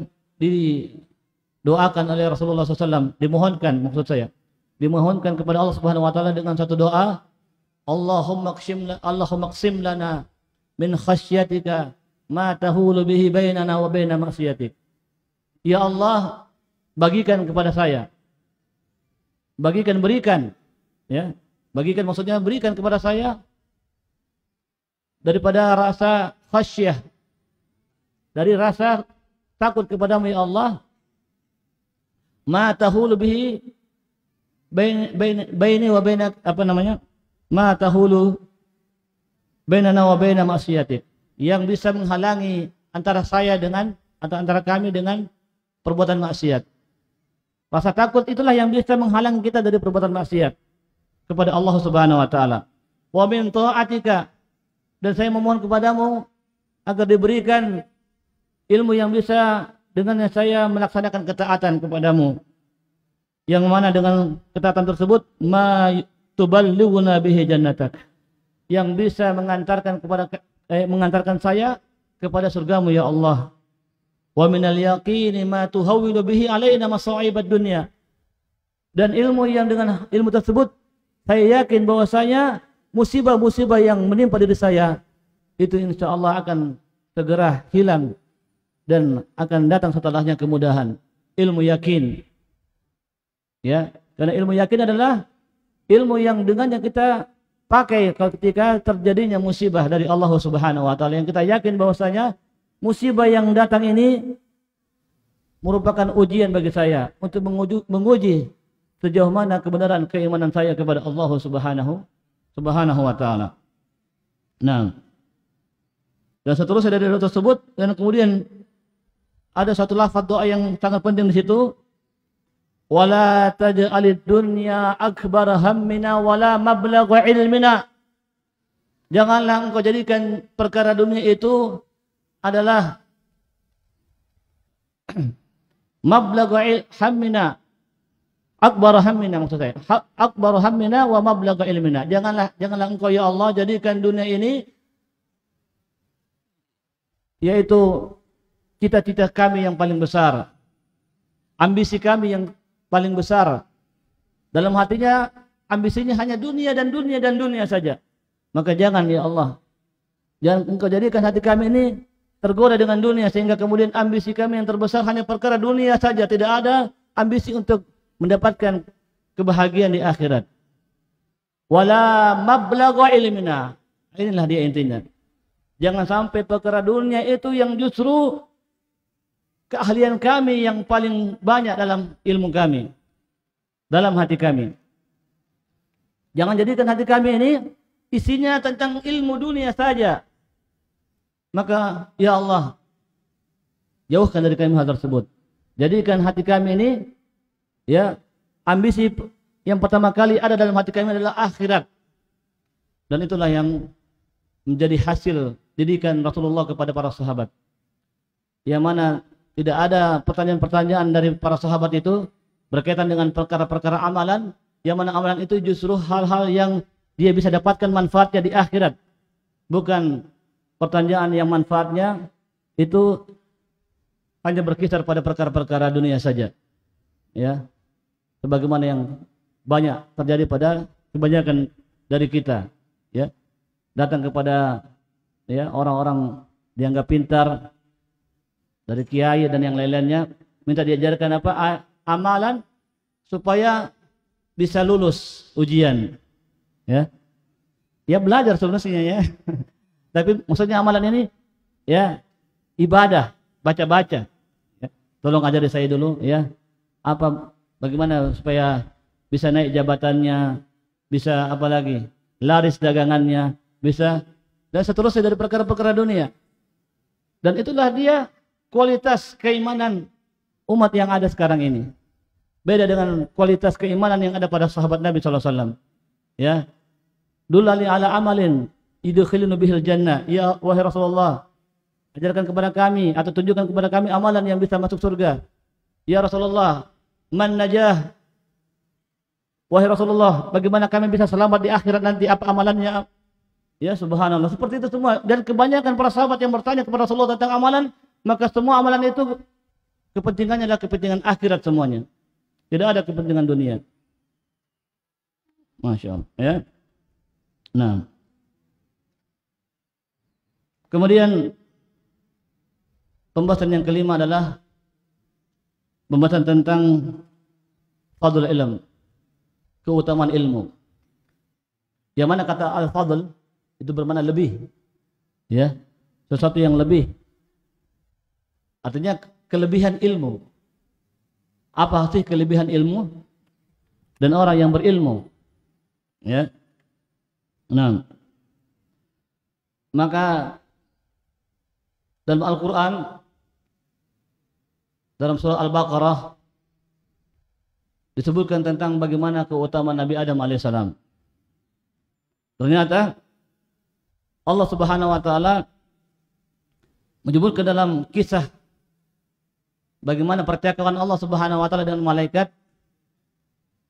Speaker 1: didoakan oleh Rasulullah SAW, dimohonkan, maksud saya, dimohonkan kepada Allah Subhanahu wa taala dengan satu doa, Allahumma qsim lana min khasyatika ma tahulu bihi bainana wa baina maksiatik. Ya Allah, bagikan kepada saya, berikan, ya, bagikan maksudnya berikan kepada saya daripada rasa khasyah, dari rasa takut kepadamu ya Allah, ma tahulu bihi baini wa baina apa namanya, ma tahulu bainana wa baina maksiatik, yang bisa menghalangi antara saya dengan antara kami dengan perbuatan maksiat. Rasa takut itulah yang bisa menghalangi kita dari perbuatan maksiat kepada Allah Subhanahu wa taala. Wa min ta'atika, dan saya memohon kepadamu agar diberikan ilmu yang bisa dengannya saya melaksanakan ketaatan kepadamu, yang mana dengan ketaatan tersebut ma tuballighuna bihi jannatak, yang bisa mengantarkan saya kepada surgamu ya Allah. Wa minal yaqini ma tuhawwilu bihi alaina masa'ibad dunya, dan ilmu yang dengan ilmu tersebut saya yakin bahwasanya musibah-musibah yang menimpa diri saya itu insyaallah akan segera hilang dan akan datang setelahnya kemudahan. Ilmu yakin, ya, karena ilmu yakin adalah ilmu yang dengannya kita pakai ketika terjadinya musibah dari Allah Subhanahu wa taala, yang kita yakin bahwasanya musibah yang datang ini merupakan ujian bagi saya untuk menguji sejauh mana kebenaran keimanan saya kepada Allah Subhanahu wa taala. Nah, dan seterusnya dari doa tersebut, dan kemudian ada satu lafaz doa yang sangat penting di situ, wala taj'alid dunya akbar hammina wala mablagha ilmina. Janganlah engkau jadikan perkara dunia itu adalah mablagha hammina, akbar hammina, maksud saya akbar hammina wa mablagha ilmina. Janganlah engkau ya Allah jadikan dunia ini, yaitu cita-cita kami yang paling besar, ambisi kami yang paling besar. Dalam hatinya ambisinya hanya dunia dan dunia dan dunia saja. Maka jangan ya Allah, jangan engkau jadikan hati kami ini tergoda dengan dunia sehingga kemudian ambisi kami yang terbesar hanya perkara dunia saja, tidak ada ambisi untuk mendapatkan kebahagiaan di akhirat. Wala mablagha ilmina. Inilah dia intinya. Jangan sampai perkara dunia itu yang justru keahlian kami yang paling banyak dalam ilmu kami, dalam hati kami. Jangan jadikan hati kami ini isinya tentang ilmu dunia saja. Maka ya Allah, jauhkan dari kami hal tersebut. Jadikan hati kami ini, ya, ambisi yang pertama kali ada dalam hati kami adalah akhirat. Dan itulah yang menjadi hasil didikan Rasulullah kepada para sahabat. Yang mana tidak ada pertanyaan-pertanyaan dari para sahabat itu berkaitan dengan perkara-perkara amalan, yang mana amalan itu justru hal-hal yang dia bisa dapatkan manfaatnya di akhirat. Bukan pertanyaan yang manfaatnya itu hanya berkisar pada perkara-perkara dunia saja. Ya. Sebagaimana yang banyak terjadi pada kebanyakan dari kita, ya. Datang kepada, ya, orang-orang dianggap pintar dari kiai dan yang lain-lainnya, minta diajarkan apa? Amalan supaya bisa lulus ujian. Ya. Ya belajar sebenarnya ya. Tapi maksudnya amalan ini ya ibadah, baca-baca. Ya. Tolong ajari saya dulu ya. Bagaimana supaya bisa naik jabatannya, bisa apa lagi? Laris dagangannya, bisa, dan seterusnya dari perkara-perkara dunia. Dan itulah dia kualitas keimanan umat yang ada sekarang ini. Beda dengan kualitas keimanan yang ada pada sahabat Nabi SAW. Ya, dulali ala amalin idkhilnu bihil jannah. Ya wahai Rasulullah, ajarkan kepada kami atau tunjukkan kepada kami amalan yang bisa masuk surga. Ya Rasulullah, man najah. Wahai Rasulullah, bagaimana kami bisa selamat di akhirat nanti? Apa amalannya? Ya subhanallah, seperti itu semua. Dan kebanyakan para sahabat yang bertanya kepada Rasulullah tentang amalan, maka semua amalan itu kepentingannya adalah kepentingan akhirat semuanya. Tidak ada kepentingan dunia. Masya Allah. Ya. Nah, kemudian pembahasan yang kelima adalah pembahasan tentang fadl ilm, keutamaan ilmu. Yang mana kata al-fadl itu bermakna lebih, ya, sesuatu yang lebih. Artinya kelebihan ilmu. Apa sih kelebihan ilmu dan orang yang berilmu? Ya. Nah, maka dalam Al-Quran, dalam surah Al-Baqarah disebutkan tentang bagaimana keutamaan Nabi Adam alaihissalam. Ternyata Allah Subhanahu wa taala menyebutkan dalam kisah bagaimana percakapan Allah Subhanahu wa taala dengan malaikat,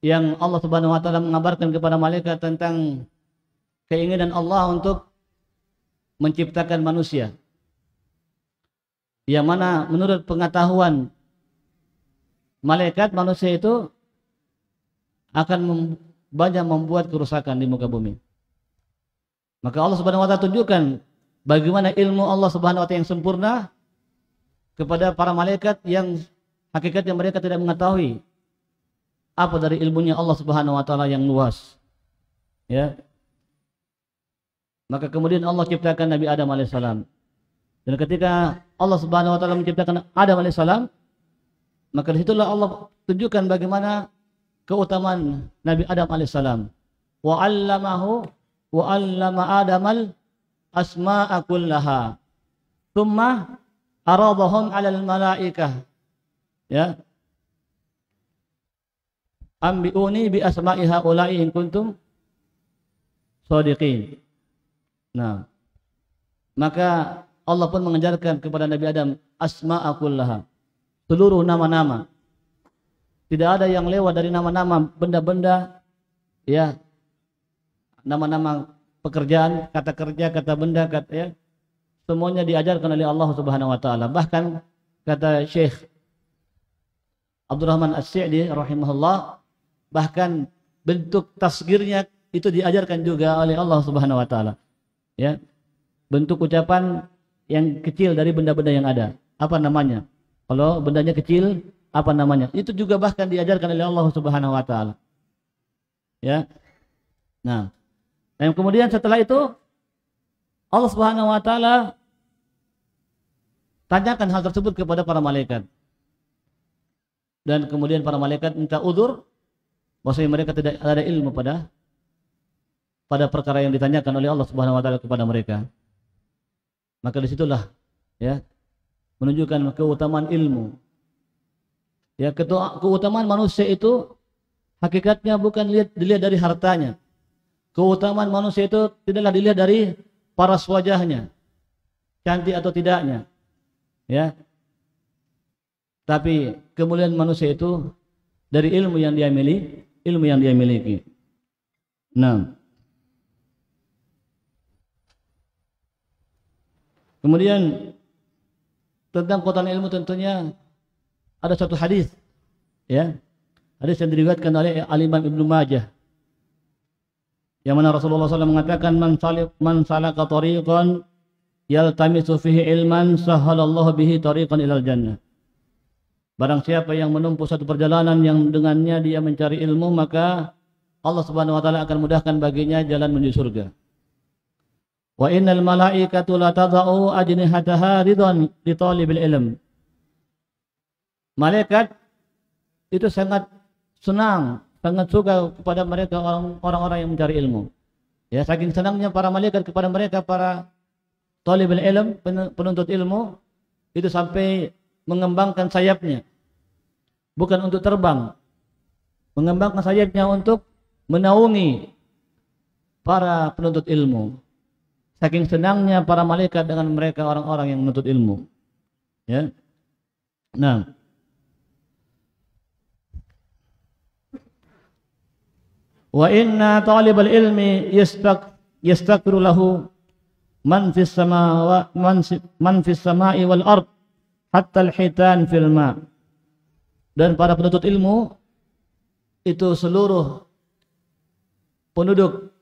Speaker 1: yang Allah Subhanahu wa taala mengabarkan kepada malaikat tentang keinginan Allah untuk menciptakan manusia. Yang mana menurut pengetahuan malaikat, manusia itu akan banyak membuat kerusakan di muka bumi. Maka Allah Subhanahu wa taala tunjukkan bagaimana ilmu Allah Subhanahu wa taala yang sempurna kepada para malaikat yang hakikatnya mereka tidak mengetahui apa dari ilmunya Allah Subhanahu wa taala yang luas. Ya. Maka kemudian Allah ciptakan Nabi Adam alaihissalam. Dan ketika Allah Subhanahu wa taala menciptakan Adam alaihissalam, maka disitulah Allah tunjukkan bagaimana keutamaan Nabi Adam alaihissalam. Wa 'allama Adamal asma'a kullaha. Tsumma aradahum 'alal malaikah. Ya. Ambi'uni bi asma'i haula'i in kuntum shadiqin. Nah, maka Allah pun mengajarkan kepada Nabi Adam asma'a kullaha, seluruh nama-nama. Tidak ada yang lewat dari nama-nama benda-benda, ya, nama-nama pekerjaan, kata kerja, kata benda, kata, ya, semuanya diajarkan oleh Allah Subhanahu wa taala. Bahkan kata Syekh Abdurrahman As-Sa'di rahimahullah, bahkan bentuk tasgirnya itu diajarkan juga oleh Allah Subhanahu wa taala. Ya. Bentuk ucapan yang kecil dari benda-benda yang ada. Apa namanya? Kalau bendanya kecil, apa namanya? Itu juga bahkan diajarkan oleh Allah Subhanahu wa taala. Ya. Nah, dan kemudian setelah itu Allah Subhanahu wa taala tanyakan hal tersebut kepada para malaikat. Dan kemudian para malaikat minta uzur bahwasanya mereka tidak ada ilmu pada perkara yang ditanyakan oleh Allah Subhanahu wa taala kepada mereka. Maka disitulah ya menunjukkan keutamaan ilmu. Ya, keutamaan manusia itu hakikatnya bukan dilihat dari hartanya. Keutamaan manusia itu tidaklah dilihat dari paras wajahnya, cantik atau tidaknya. Ya. Tapi kemuliaan manusia itu dari ilmu yang dia miliki. Nah. Kemudian tentang keutamaan ilmu tentunya ada satu hadis, ya. Hadis yang diriwayatkan oleh Al-Imam Ibnu Majah. Yang mana Rasulullah SAW mengatakan man salaka tariqan yaltamisu fihi ilman sahhalallahu bihi tariqan ilal jannah. Barang siapa yang menempuh satu perjalanan yang dengannya dia mencari ilmu, maka Allah Subhanahu wa taala akan mudahkan baginya jalan menuju surga. Wa innal malaikatu la tadau ajnihataha ridwan li talibil ilm. Malaikat itu sangat senang, sangat suka kepada mereka orang-orang yang mencari ilmu. Ya, saking senangnya para malaikat kepada mereka para talibul ilm, penuntut ilmu, itu sampai mengembangkan sayapnya. Bukan untuk terbang. Mengembangkan sayapnya untuk menaungi para penuntut ilmu. Saking senangnya para malaikat dengan mereka orang-orang yang menuntut ilmu. Ya. Nah. Wa inna talibal ilmi yastaghfiru lahu man fis samai wal ard hatta al-hitan fil ma. Dan para penuntut ilmu itu seluruh penduduk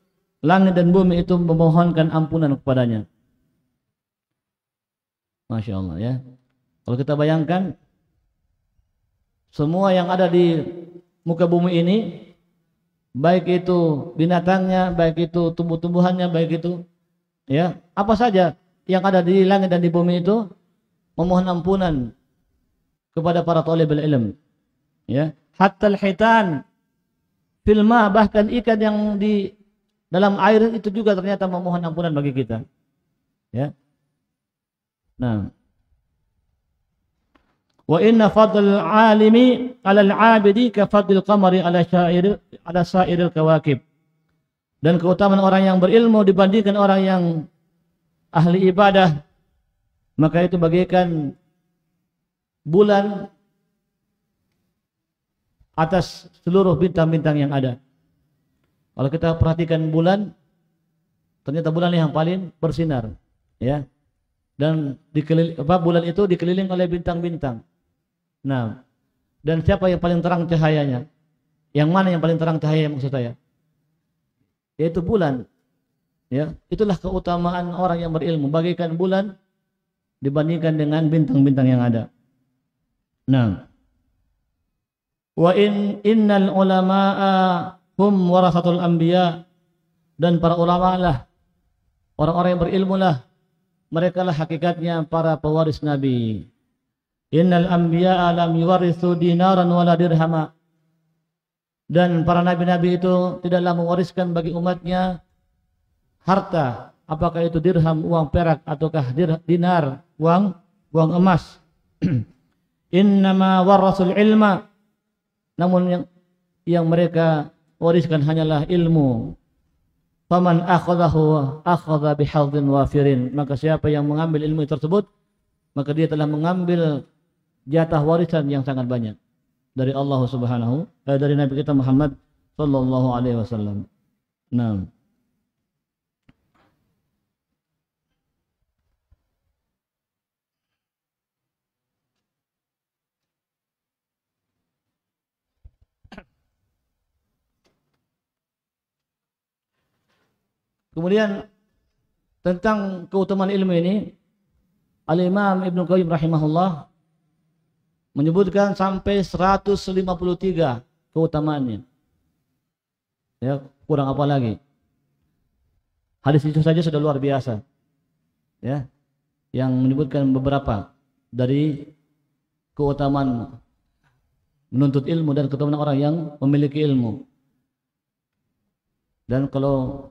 Speaker 1: langit dan bumi itu memohonkan ampunan kepadanya. Masya Allah ya. Kalau kita bayangkan semua yang ada di muka bumi ini, baik itu binatangnya, baik itu tumbuh-tumbuhannya, baik itu ya apa saja yang ada di langit dan di bumi itu memohon ampunan kepada para talibul ilm. Ya, hatta al-hitan fil ma, bahkan ikan yang di dalam air itu juga ternyata memohon ampunan bagi kita. Ya. Nah. Wa inna fadl alimi 'ala al-'abidi ka fadl qamari 'ala sa'iril kawakib. Dan keutamaan orang yang berilmu dibandingkan orang yang ahli ibadah, maka itu bagaikan bulan atas seluruh bintang-bintang yang ada. Kalau kita perhatikan bulan, ternyata bulan yang paling bersinar, ya. Dan bulan itu dikelilingi oleh bintang-bintang. Nah, dan siapa yang paling terang cahayanya? Yang mana yang paling terang cahaya maksud saya? Yaitu bulan. Ya, itulah keutamaan orang yang berilmu, bagaikan bulan dibandingkan dengan bintang-bintang yang ada. Nah, wa innal ulama'a hum warasatul anbiya, dan para ulama lah orang-orang yang berilmu lah, mereka lah hakikatnya para pewaris nabi. Innal anbiya lam yuwarithu dinaran wala dirhama, dan para nabi-nabi itu tidaklah mewariskan bagi umatnya harta, apakah itu dirham, uang perak, ataukah dinar, uang emas. Innama warasul ilma, namun yang mereka wariskan hanyalah ilmu. Faman akhadahu akhadha bihadzin wafirin, maka siapa yang mengambil ilmu tersebut, maka dia telah mengambil jatah warisan yang sangat banyak dari Allah dari Nabi kita Muhammad sallallahu alaihi wasallam. Nah, kemudian tentang keutamaan ilmu ini, Al-Imam Ibnu Qayyim rahimahullah menyebutkan sampai 153 keutamaannya. Ya, kurang apa lagi? Hadis itu saja sudah luar biasa. Ya, yang menyebutkan beberapa dari keutamaan menuntut ilmu dan keutamaan orang yang memiliki ilmu. Dan kalau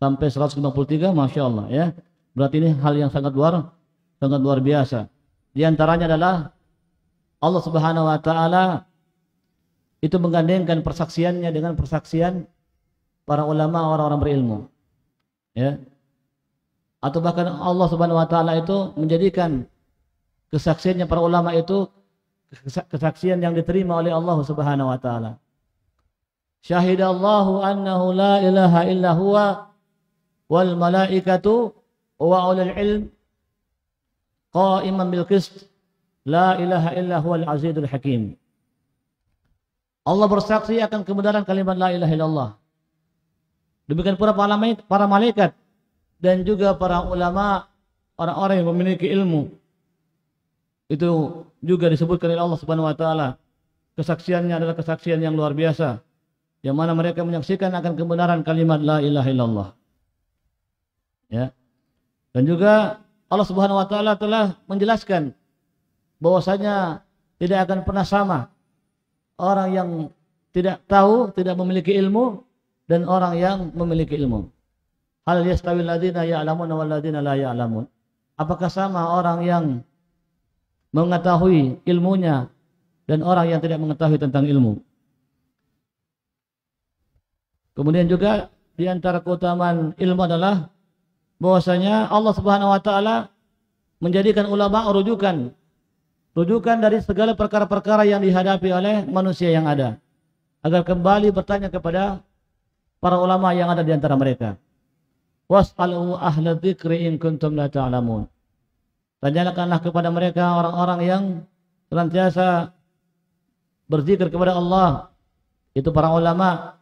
Speaker 1: sampai 153, Masya Allah ya, berarti ini hal yang sangat luar biasa. Di antaranya adalah Allah Subhanahu wa taala itu menggandengkan persaksiannya dengan persaksian para ulama, orang-orang berilmu. Ya. Atau bahkan Allah Subhanahu wa taala itu menjadikan kesaksiannya para ulama itu kesaksian yang diterima oleh Allah Subhanahu wa taala. Syahidallahu annahu la ilaha illa huwa wal malaikatu wa ulul ilm qa'iman bil qist la ilaha illa huwal azizul hakim. Allah bersaksi akan kebenaran kalimat la ilaha illallah. Demikian pula para malaikat dan juga para ulama, orang-orang yang memiliki ilmu. Itu juga disebutkan oleh Allah Subhanahu wa taala. Kesaksiannya adalah kesaksian yang luar biasa, yang mana mereka menyaksikan akan kebenaran kalimat la ilaha illallah. Ya. Dan juga Allah Subhanahu wa taala telah menjelaskan bahwasanya tidak akan pernah sama orang yang tidak tahu, tidak memiliki ilmu dan orang yang memiliki ilmu. Hal yastawil ladzina ya'lamun wal ladzina la ya'lamun. Apakah sama orang yang mengetahui ilmunya dan orang yang tidak mengetahui tentang ilmu? Kemudian juga di antara keutamaan ilmu adalah bahwasanya Allah Subhanahu wa taala menjadikan ulama rujukan dari segala perkara-perkara yang dihadapi oleh manusia yang ada, agar kembali bertanya kepada para ulama yang ada di antara mereka. Was'alu ahla dzikri in kuntum la ta'lamun. Tanyakanlah kepada mereka orang-orang yang senantiasa berzikir kepada Allah, itu para ulama.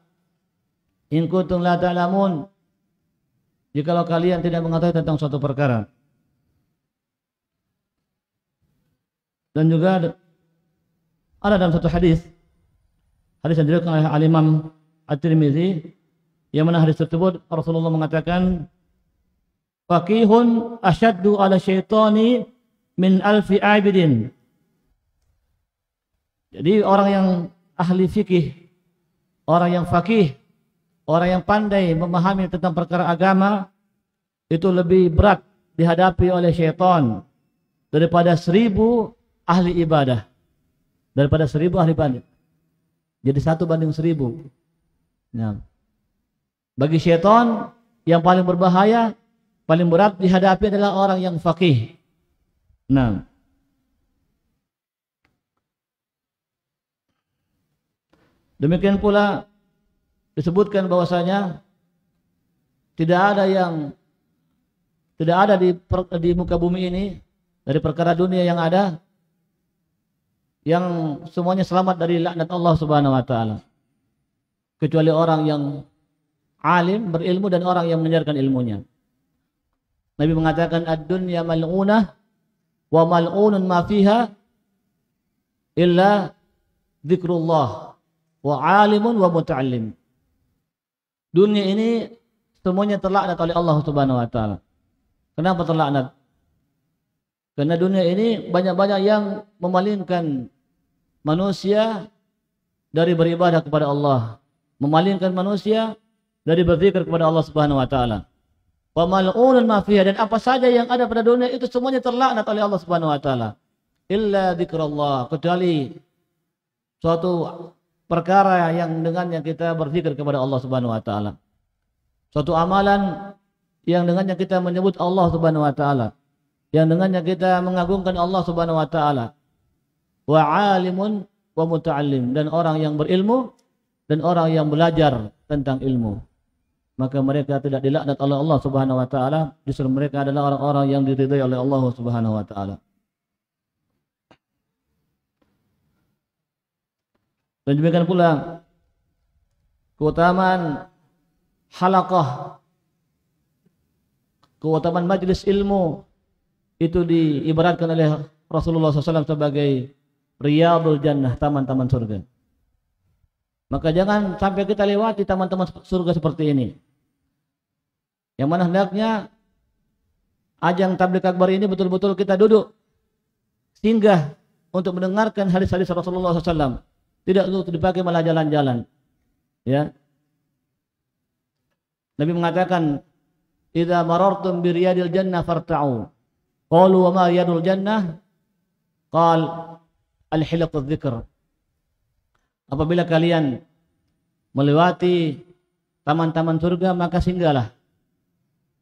Speaker 1: In kuntum la ta'lamun, jikalau kalian tidak mengetahui tentang suatu perkara. Dan juga ada dalam satu hadis yang diriwayatkan oleh Al-Imam At-Tirmizi, yang mana hadis tersebut Rasulullah mengatakan, faqihun asyaddu ala syaitani min alfi abidin. Jadi orang yang ahli fikih, orang yang faqih, orang yang pandai memahami tentang perkara agama, itu lebih berat dihadapi oleh syaitan daripada 1000 ahli ibadah. Daripada 1000 ahli ibadah. Jadi 1:1000. Nah, bagi syaitan yang paling berbahaya, paling berat dihadapi adalah orang yang faqih. Nah, demikian pula disebutkan bahwasanya tidak ada di muka bumi ini dari perkara dunia yang ada yang semuanya selamat dari laknat Allah Subhanahu wa taala, kecuali orang yang alim, berilmu, dan orang yang mengajarkan ilmunya. Nabi mengatakan ad-dunya mal'unah wa mal'unun ma fiha illa dzikrullah wa alimun wa muta'allim. Dunia ini semuanya terlaknat oleh Allah Subhanahu wa taala. Kenapa terlaknat? Karena dunia ini banyak-banyak yang memalingkan manusia dari beribadah kepada Allah, memalingkan manusia dari berzikir kepada Allah Subhanahu wa taala. Wa mal'unun ma fiha, dan apa saja yang ada pada dunia itu semuanya terlaknat oleh Allah Subhanahu wa taala. Illa dzikrullah, kecuali suatu perkara yang dengannya kita berzikir kepada Allah Subhanahu wa taala. Suatu amalan yang dengannya kita menyebut Allah Subhanahu wa taala, yang dengannya kita mengagungkan Allah Subhanahu wa taala. Wa alimun wa muta'allim, dan orang yang berilmu dan orang yang belajar tentang ilmu. Maka mereka tidak dilaknat oleh Allah Subhanahu wa taala, justru mereka adalah orang-orang yang diridhai oleh Allah Subhanahu wa taala. Dan demikian pula keutamaan halaqah, keutamaan majlis ilmu itu diibaratkan oleh Rasulullah SAW sebagai riyadul jannah, taman-taman surga. Maka jangan sampai kita lewati taman-taman surga seperti ini. Yang mana hendaknya ajang tabligh akbar ini betul-betul kita duduk singgah untuk mendengarkan hadis-hadis Rasulullah SAW. Tidak untuk dipakai malah jalan-jalan. Ya. Nabi mengatakan, "Idza marartum bi riyadil jannah farta'u." Qalu wa ma riyadul jannah? Qal al-hilaqudz dzikr. Apabila kalian melewati taman-taman surga, maka singgahlah.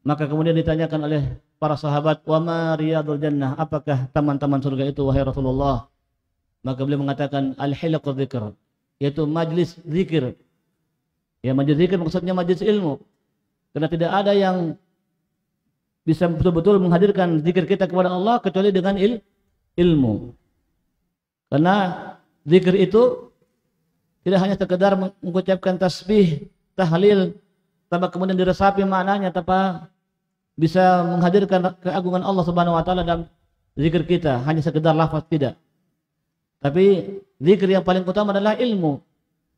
Speaker 1: Maka kemudian ditanyakan oleh para sahabat, "Wa ma riyadul jannah?" Apakah taman-taman surga itu wahai Rasulullah? Maka beliau mengatakan al-hilaqudz dzikr, yaitu majlis zikir. Ya, majlis zikir maksudnya majlis ilmu. Karena tidak ada yang bisa betul-betul menghadirkan zikir kita kepada Allah kecuali dengan ilmu. Karena zikir itu tidak hanya sekedar mengucapkan tasbih, tahlil, tanpa kemudian diresapi maknanya, tanpa bisa menghadirkan keagungan Allah Subhanahu wa taala dalam zikir kita, hanya sekedar lafaz tidak. Tapi zikir yang paling utama adalah ilmu.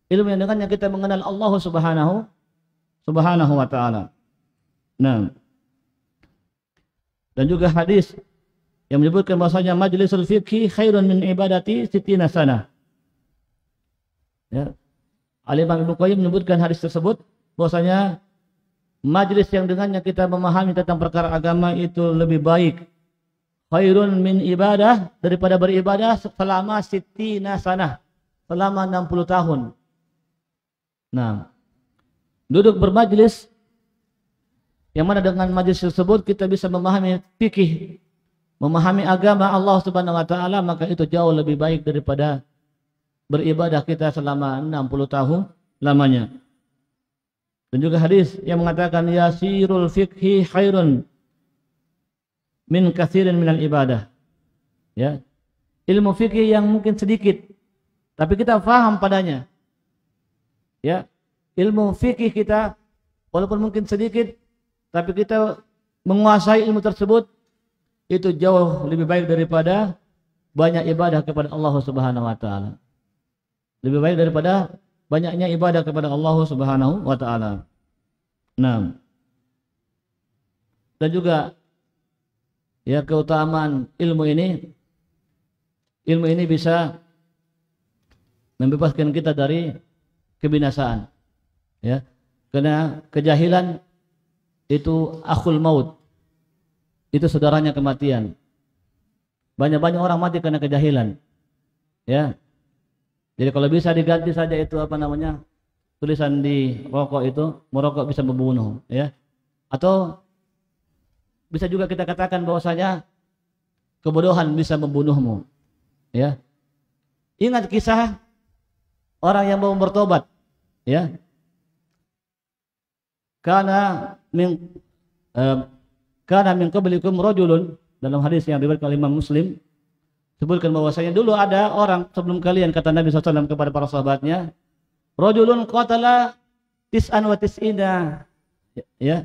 Speaker 1: Ilmu yang dengannya kita mengenal Allah Subhanahu wa taala. Nah, dan juga hadis yang menyebutkan bahwasanya majlisul fiqhi khairun min ibadati sittina sanah. Ya. Al-Imam Ibnu Qayyim menyebutkan hadis tersebut bahwasanya majlis yang dengannya kita memahami tentang perkara agama itu lebih baik, khairun min ibadah, daripada beribadah selama sittina sanah, selama 60 tahun. Nah, duduk bermajlis yang mana dengan majlis tersebut kita bisa memahami fikih, memahami agama Allah Subhanahu wa taala, maka itu jauh lebih baik daripada beribadah kita selama 60 tahun lamanya. Dan juga hadis yang mengatakan yasirul fiqhi khairun min katsirin minal ibadah. Ya. Ilmu fikih yang mungkin sedikit tapi kita faham padanya. Ya. Ilmu fikih kita walaupun mungkin sedikit tapi kita menguasai ilmu tersebut, itu jauh lebih baik daripada banyak ibadah kepada Allah Subhanahu wa taala. Lebih baik daripada banyaknya ibadah kepada Allah Subhanahu wa taala. Nah. Dan juga ya keutamaan ilmu ini bisa membebaskan kita dari kebinasaan. Ya. Karena kejahilan itu akhul maut. Itu saudaranya kematian. Banyak-banyak orang mati karena kejahilan. Ya. Jadi kalau bisa diganti saja itu tulisan di rokok itu, merokok bisa membunuh, ya. Atau bisa juga kita katakan bahwasanya kebodohan bisa membunuhmu, ya. Ingat kisah orang yang mau bertobat, ya. Kana min qablikum rajulun, dalam hadis yang diriwayatkan oleh Imam Muslim sebutkan bahwasanya dulu ada orang sebelum kalian, kata Nabi SAW kepada para sahabatnya, rajulun qatala tis'an wa tis'ina, ya,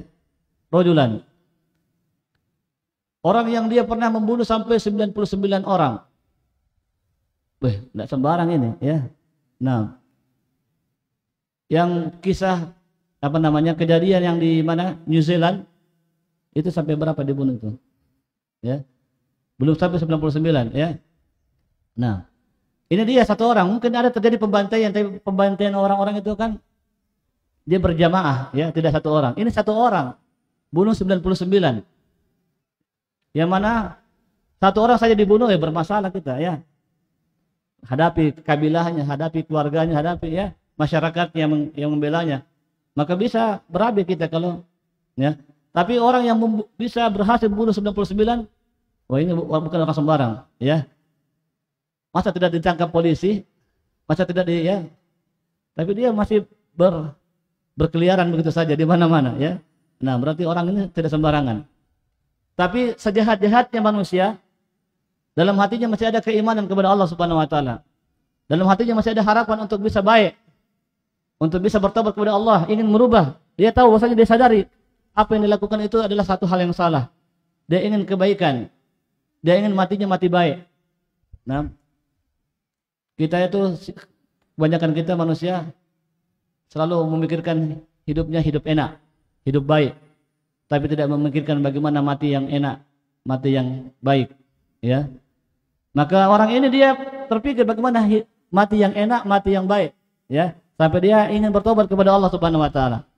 Speaker 1: rajulan, orang yang dia pernah membunuh sampai 99 orang. Tidak sembarang ini, ya. Nah, yang kisah kejadian yang di mana New Zealand itu sampai berapa dibunuh itu, ya, belum sampai 99, ya. Nah, ini dia satu orang, mungkin ada terjadi pembantaian, tapi pembantaian orang-orang itu kan dia berjamaah, ya, tidak satu orang. Ini satu orang bunuh 99, yang mana satu orang saja dibunuh, ya bermasalah kita, ya. Hadapi kabilahnya, hadapi keluarganya, hadapi, ya, masyarakat yang membelanya. Maka bisa berabe kita kalau, ya. Tapi orang yang bisa berhasil bunuh 99, wah ini bukan orang sembarang, ya. Masa tidak ditangkap polisi? Masa tidak ya? Tapi dia masih berkeliaran begitu saja di mana-mana, ya. Nah, berarti orang ini tidak sembarangan. Tapi sejahat-jahatnya manusia, dalam hatinya masih ada keimanan kepada Allah Subhanahu wa taala. Dalam hatinya masih ada harapan untuk bisa baik, untuk bisa bertobat kepada Allah, ingin merubah. Dia tahu bahwasanya, dia sadari apa yang dilakukan itu adalah satu hal yang salah. Dia ingin kebaikan. dia ingin matinya mati baik. Nah, kita itu kebanyakan kita manusia selalu memikirkan hidupnya hidup enak, hidup baik, tapi tidak memikirkan bagaimana mati yang enak, mati yang baik, ya. Maka orang ini dia terpikir bagaimana mati yang enak, mati yang baik, ya, sampai dia ingin bertobat kepada Allah Subhanahu wa taala.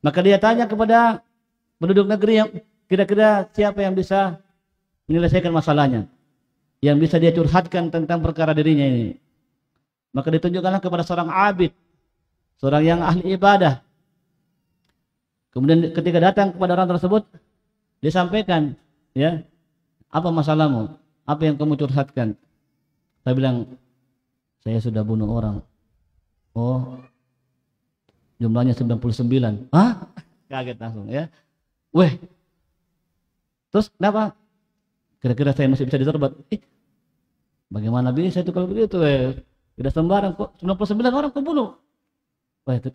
Speaker 1: Maka dia tanya kepada penduduk negeri yang kira-kira siapa yang bisa menyelesaikan masalahnya, yang bisa dia curhatkan tentang perkara dirinya ini. Maka ditunjukkanlah kepada seorang abid, seorang yang ahli ibadah. Kemudian ketika datang kepada orang tersebut, disampaikan, ya, apa masalahmu? Apa yang kamu curhatkan? Saya bilang, saya sudah bunuh orang. Oh, jumlahnya 99. Hah? Kaget langsung, ya. Weh, terus kenapa? Kira-kira saya masih bisa ditobat? Bagaimana bisa itu kalau begitu? Tidak sembarang kok 99 orang kau bunuh. Wah, itu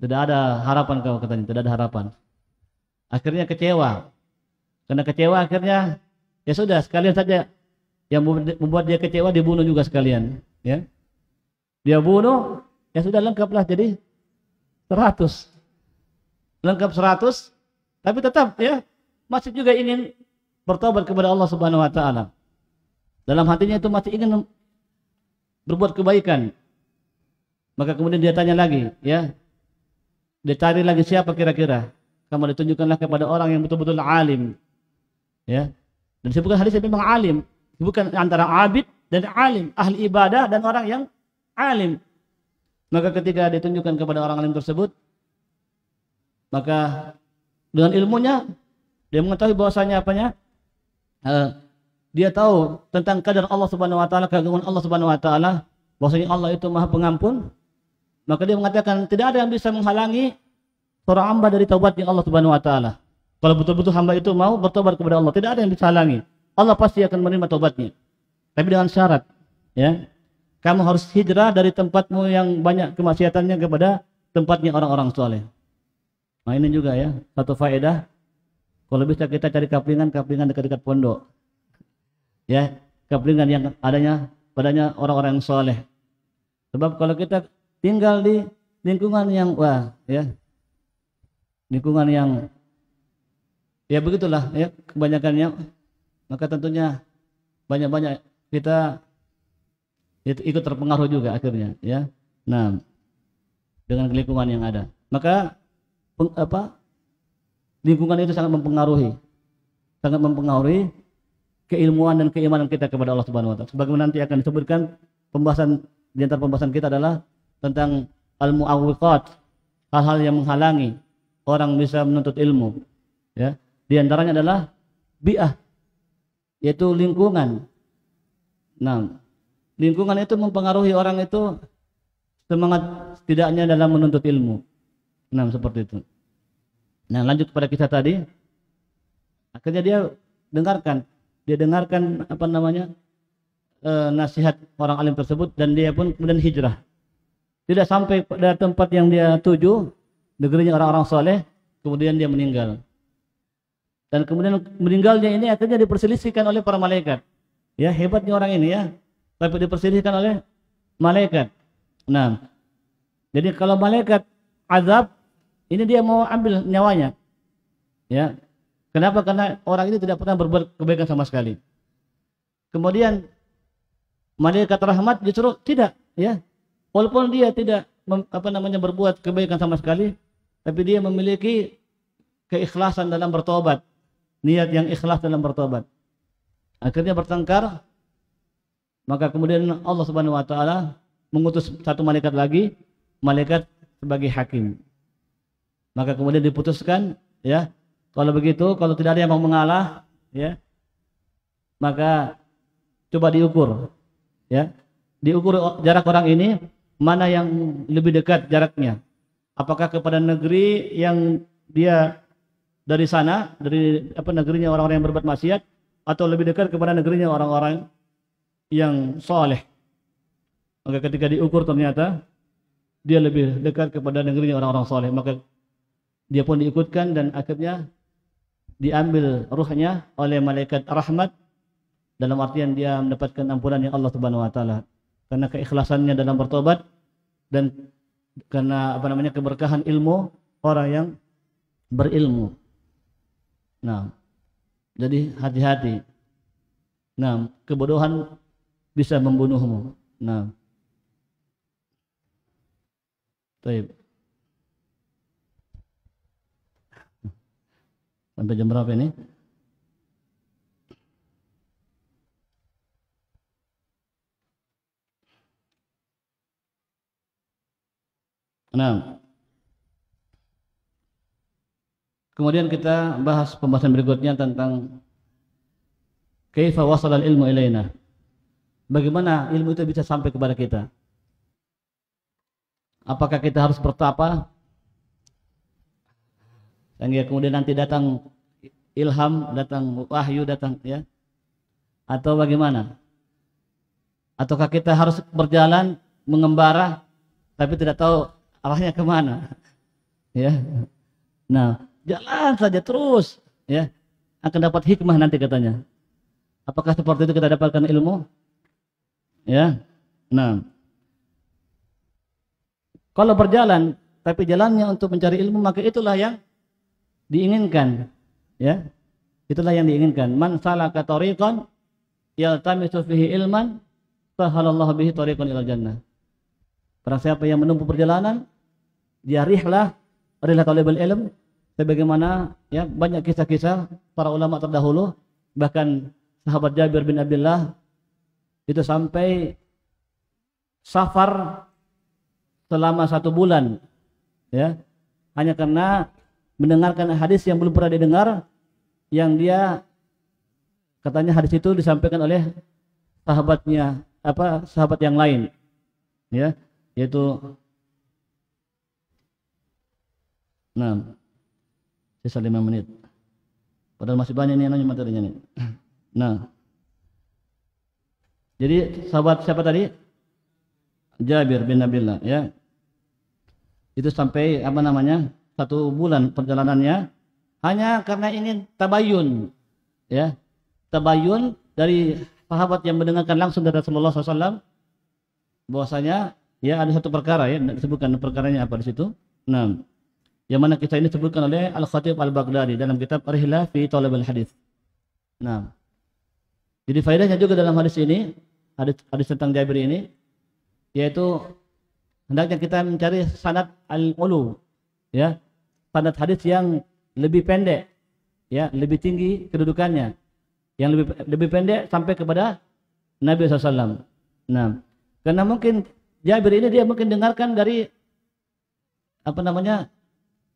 Speaker 1: tidak ada harapan kau, katanya, tidak ada harapan. Akhirnya kecewa. Karena kecewa akhirnya ya sudah, sekalian saja yang membuat dia kecewa dibunuh juga sekalian, ya. Dia bunuh, ya sudah, lengkaplah jadi 100. Lengkap 100, tapi tetap ya masih juga ingin bertobat kepada Allah Subhanahu wa taala. Dalam hatinya itu masih ingin berbuat kebaikan. Maka kemudian dia tanya lagi, ya. Dia cari lagi siapa kira-kira. Kamu ditunjukkanlah kepada orang yang betul-betul alim. Ya. Dan disebutkan hadisnya memang alim, bukan antara abid dan alim, ahli ibadah dan orang yang alim. Maka ketika ditunjukkan kepada orang alim tersebut, maka dengan ilmunya dia mengetahui bahwasanya apanya? Dia tahu tentang kadar Allah Subhanahu wa taala, keagungan Allah Subhanahu wa taala, bahwasanya Allah itu Maha Pengampun. Maka dia mengatakan tidak ada yang bisa menghalangi seorang hamba dari taubatnya Allah Subhanahu wa taala. Kalau betul-betul hamba itu mau bertobat kepada Allah, tidak ada yang bisa halangi. Allah pasti akan menerima taubatnya. Tapi dengan syarat, ya. Kamu harus hijrah dari tempatmu yang banyak kemaksiatannya kepada tempatnya orang-orang soleh. Nah, ini juga ya, satu faedah. Kalau bisa kita cari kaplingan dekat-dekat pondok. Ya, kaplingan yang padanya orang-orang yang soleh. Sebab kalau kita tinggal di lingkungan yang lingkungan yang ya begitulah ya kebanyakannya, maka tentunya banyak kita itu ikut terpengaruh juga akhirnya, ya. Nah, dengan lingkungan yang ada, maka lingkungan itu sangat mempengaruhi keilmuan dan keimanan kita kepada Allah Subhanahu wa taala. Sebagaimana nanti akan disebutkan di antara pembahasan kita adalah tentang al-mu'awwiqat, hal-hal yang menghalangi orang bisa menuntut ilmu, ya. Di antaranya adalah bi'ah, yaitu lingkungan. Nah, lingkungan itu mempengaruhi orang itu semangat setidaknya dalam menuntut ilmu. Nah, seperti itu. Nah, lanjut kepada kisah tadi. Akhirnya dia dengarkan nasihat orang alim tersebut, dan dia pun kemudian hijrah. Tidak sampai pada tempat yang dia tuju, negerinya orang-orang soleh, kemudian dia meninggal. Dan kemudian meninggalnya ini akhirnya diperselisihkan oleh para malaikat. Ya, hebatnya orang ini, ya. Tapi diperselisihkan oleh malaikat. Nah, jadi kalau malaikat azab, ini dia mau ambil nyawanya. Ya. Kenapa? Karena orang ini tidak pernah berbuat kebaikan sama sekali. Kemudian malaikat rahmat justru tidak, ya. Walaupun dia tidak berbuat kebaikan sama sekali, tapi dia memiliki keikhlasan dalam bertobat, niat yang ikhlas dalam bertobat. Akhirnya bertengkar, maka kemudian Allah Subhanahu wa taala mengutus satu malaikat lagi, malaikat sebagai hakim. Maka kemudian diputuskan, ya, kalau begitu, kalau tidak ada yang mau mengalah, ya, maka coba diukur, ya, diukur jarak orang ini mana yang lebih dekat jaraknya. Apakah kepada negeri yang dia dari sana, dari negerinya orang-orang yang berbuat maksiat, atau lebih dekat kepada negerinya orang-orang yang soleh. Maka ketika diukur ternyata dia lebih dekat kepada negerinya orang-orang soleh, maka dia pun diikutkan dan akhirnya diambil ruhnya oleh malaikat rahmat dalam artian dia mendapatkan ampunan yang Allah Subhanahu wa taala karena keikhlasannya dalam bertobat dan karena keberkahan ilmu orang yang berilmu. Nah, jadi hati-hati. Nah, kebodohan bisa membunuhmu. Nah, baik. Sampai jam berapa ini? Nah, kemudian kita bahas pembahasan berikutnya tentang kaifa wasala ilmu ilaina. Bagaimana ilmu itu bisa sampai kepada kita? Apakah kita harus bertapa? Sehingga kemudian nanti datang ilham, datang wahyu, datang ya? Atau bagaimana? Ataukah kita harus berjalan mengembara tapi tidak tahu arahnya kemana? Ya. Nah, jalan saja terus, ya, akan dapat hikmah nanti katanya. Apakah seperti itu kita dapatkan ilmu? Ya. Nah, kalau berjalan tapi jalannya untuk mencari ilmu, maka itulah yang diinginkan, ya. Itulah yang diinginkan. Man salaka tariqan yaltamisu fihi ilman sahalallahu bihi tariqan ilal jannah. Barang siapa yang menempuh perjalanan, dia rihlah talibul ilm, sebagaimana ya banyak kisah-kisah para ulama terdahulu, bahkan sahabat Jabir bin Abdullah itu sampai safar selama 1 bulan, ya, hanya karena mendengarkan hadis yang belum pernah didengar, yang dia katanya hadis itu disampaikan oleh sahabatnya, sahabat yang lain, ya, yaitu sisa 5 menit. Padahal masih banyak nih materinya nih. Nah, jadi sahabat siapa tadi? Jabir bin Abdullah, ya. Itu sampai 1 bulan perjalanannya hanya karena ingin tabayun, ya. Tabayun dari sahabat yang mendengarkan langsung dari Rasulullah SAW bahwasanya ya ada satu perkara, ya, disebutkan perkaranya apa di situ. Nah, yang mana kisah ini disebutkan oleh Al-Khatib Al-Baghdadi dalam kitab Rihlah fi Talab al-Hadis. Nah, jadi faedahnya juga dalam hadis ini, hadis tentang Jabir ini, yaitu hendaknya kita mencari sanad al-ulu, ya, sanad hadis yang lebih pendek, ya, lebih tinggi kedudukannya, yang lebih pendek sampai kepada Nabi SAW. Nah, karena mungkin Jabir ini dia mungkin dengarkan dari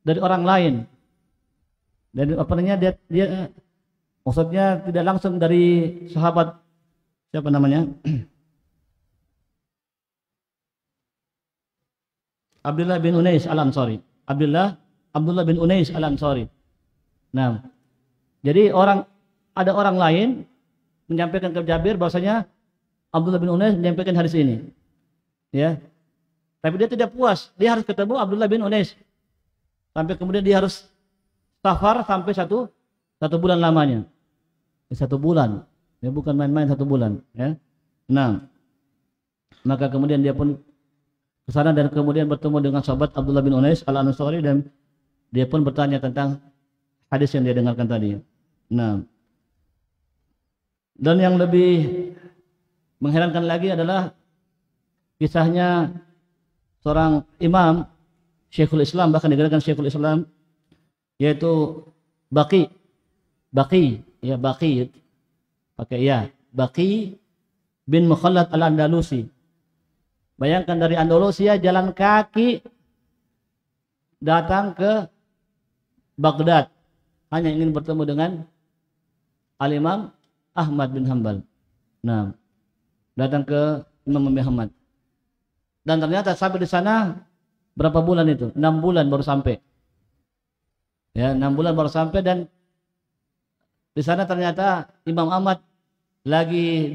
Speaker 1: dari orang lain, dan dia maksudnya tidak langsung dari sahabat siapa namanya Abdullah bin Unais Al-Ansari. Abdullah bin Unais Al-Ansari. Nah, jadi ada orang lain menyampaikan ke Jabir bahwasanya Abdullah bin Unais menyampaikan hadis ini, ya. Tapi dia tidak puas, dia harus ketemu Abdullah bin Unais. Sampai kemudian dia harus safar sampai satu bulan lamanya. 1 bulan, ya, bukan main-main 1 bulan, ya. Nah, maka kemudian dia pun ke sana dan kemudian bertemu dengan sahabat Abdullah bin Unais Al-Ansari dan dia pun bertanya tentang hadis yang dia dengarkan tadi. Nah, dan yang lebih mengherankan lagi adalah kisahnya seorang imam Syekhul Islam, bahkan dikatakan Syekhul Islam, yaitu Baqi, ya, Baqi pakai ya, Baqi bin Mukhallad Al-Andalusi. Bayangkan dari Andalusia jalan kaki datang ke Baghdad hanya ingin bertemu dengan Al-Imam Ahmad bin Hanbal. Nah, datang ke Imam Ahmad. Dan ternyata sampai di sana berapa bulan itu? 6 bulan baru sampai. Ya, 6 bulan baru sampai, dan di sana ternyata Imam Ahmad lagi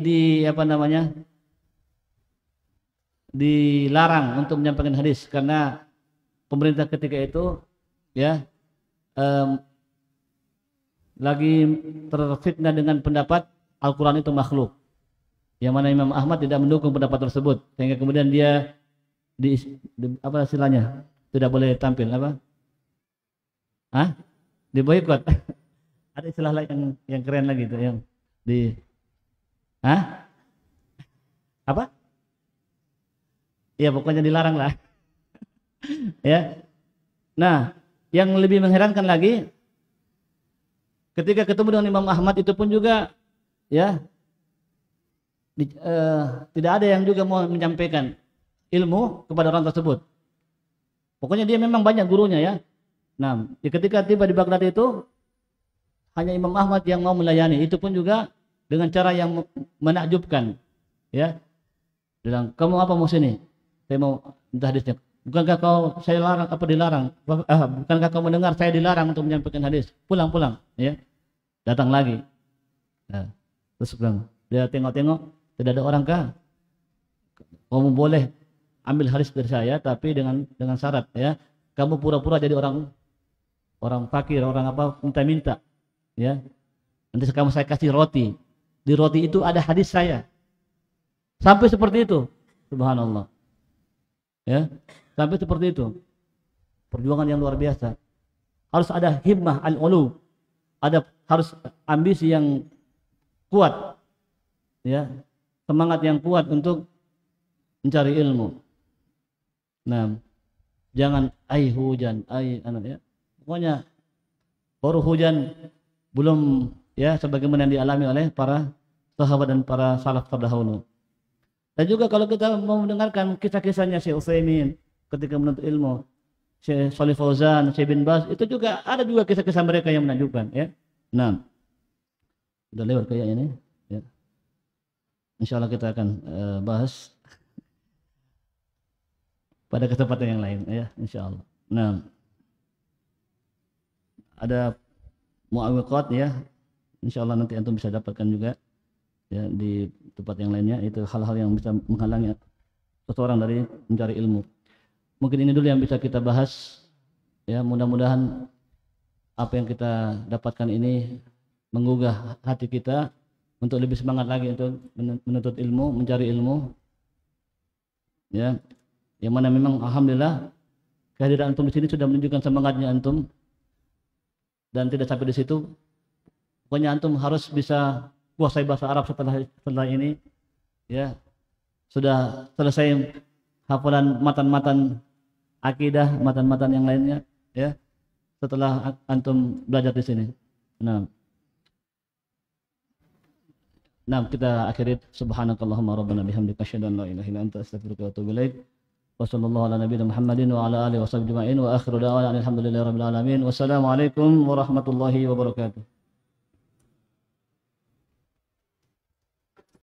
Speaker 1: dilarang untuk menyampaikan hadis karena pemerintah ketika itu, ya, lagi terfitnah dengan pendapat Al-Quran itu makhluk. Yang mana Imam Ahmad tidak mendukung pendapat tersebut, sehingga kemudian dia apa istilahnya, tidak boleh tampil apa? Diboikot. Ada istilah lain yang keren lagi itu, yang di apa? Ya pokoknya dilarang lah. Ya. Nah, yang lebih mengherankan lagi, ketika ketemu dengan Imam Ahmad itu pun juga ya tidak ada yang juga mau menyampaikan ilmu kepada orang tersebut. Pokoknya dia memang banyak gurunya ya. Nah, ketika tiba di Baghdad itu hanya Imam Ahmad yang mau melayani, itu pun juga dengan cara yang menakjubkan. Ya. Bilang, "Kamu apa mau sini? Saya mau minta hadisnya." "Bukankah saya larang apa dilarang? Bukankah kau mendengar saya dilarang untuk menyampaikan hadis? Pulang." Ya. Datang lagi. Nah, terus bilang, dia tengok-tengok, tidak ada orang kah? Kamu boleh ambil hadis dari saya, tapi dengan syarat ya, kamu pura-pura jadi orang fakir, orang apa, minta-minta, ya. Nanti saya kasih roti. Di roti itu ada hadis saya. Sampai seperti itu, subhanallah. Ya, sampai seperti itu. Perjuangan yang luar biasa. Harus ada himmah al-ulu, harus ambisi yang kuat, ya. Semangat yang kuat untuk mencari ilmu. Nah, jangan hujan, ya. Pokoknya baru hujan belum ya sebagaimana yang dialami oleh para sahabat dan para salaf terdahulu. Dan juga kalau kita mau mendengarkan kisah-kisahnya Syekh Utsaimin ketika menuntut ilmu, Syekh Shalih Fauzan, Syekh bin Baz, itu juga ada juga kisah-kisah mereka yang menakjubkan, ya. Nah, udah lewat kayaknya ini, ya. Insyaallah kita akan bahas pada kesempatan yang lain, ya, insyaallah. Nah, ada mu'awwiqat, ya, insyaallah nanti antum bisa dapatkan juga, ya, di tempat yang lainnya. Itu hal-hal yang bisa menghalangi seseorang dari mencari ilmu. Mungkin ini dulu yang bisa kita bahas, ya. Mudah-mudahan apa yang kita dapatkan ini menggugah hati kita untuk lebih semangat lagi untuk menuntut ilmu, mencari ilmu, ya. Yang mana memang alhamdulillah kehadiran antum di sini sudah menunjukkan semangatnya antum. Dan tidak sampai di situ, pokoknya antum harus bisa kuasai bahasa Arab setelah ini, ya. Sudah selesai hafalan matan-matan akidah, matan-matan yang lainnya, ya, setelah antum belajar di sini. Nah, kita akhiri, subhanakallahumma rabbana bihamdika asyhadu an la ilaha illa anta astaghfiruka wa atubu ilaik. Wa sallallahu ala nabiyina Muhammadin wa ala alihi washabbihi ajma'in wa akhiru da'wana alhamdulillahi rabbil alamin. Wassalamu alaikum warahmatullahi wabarakatuh.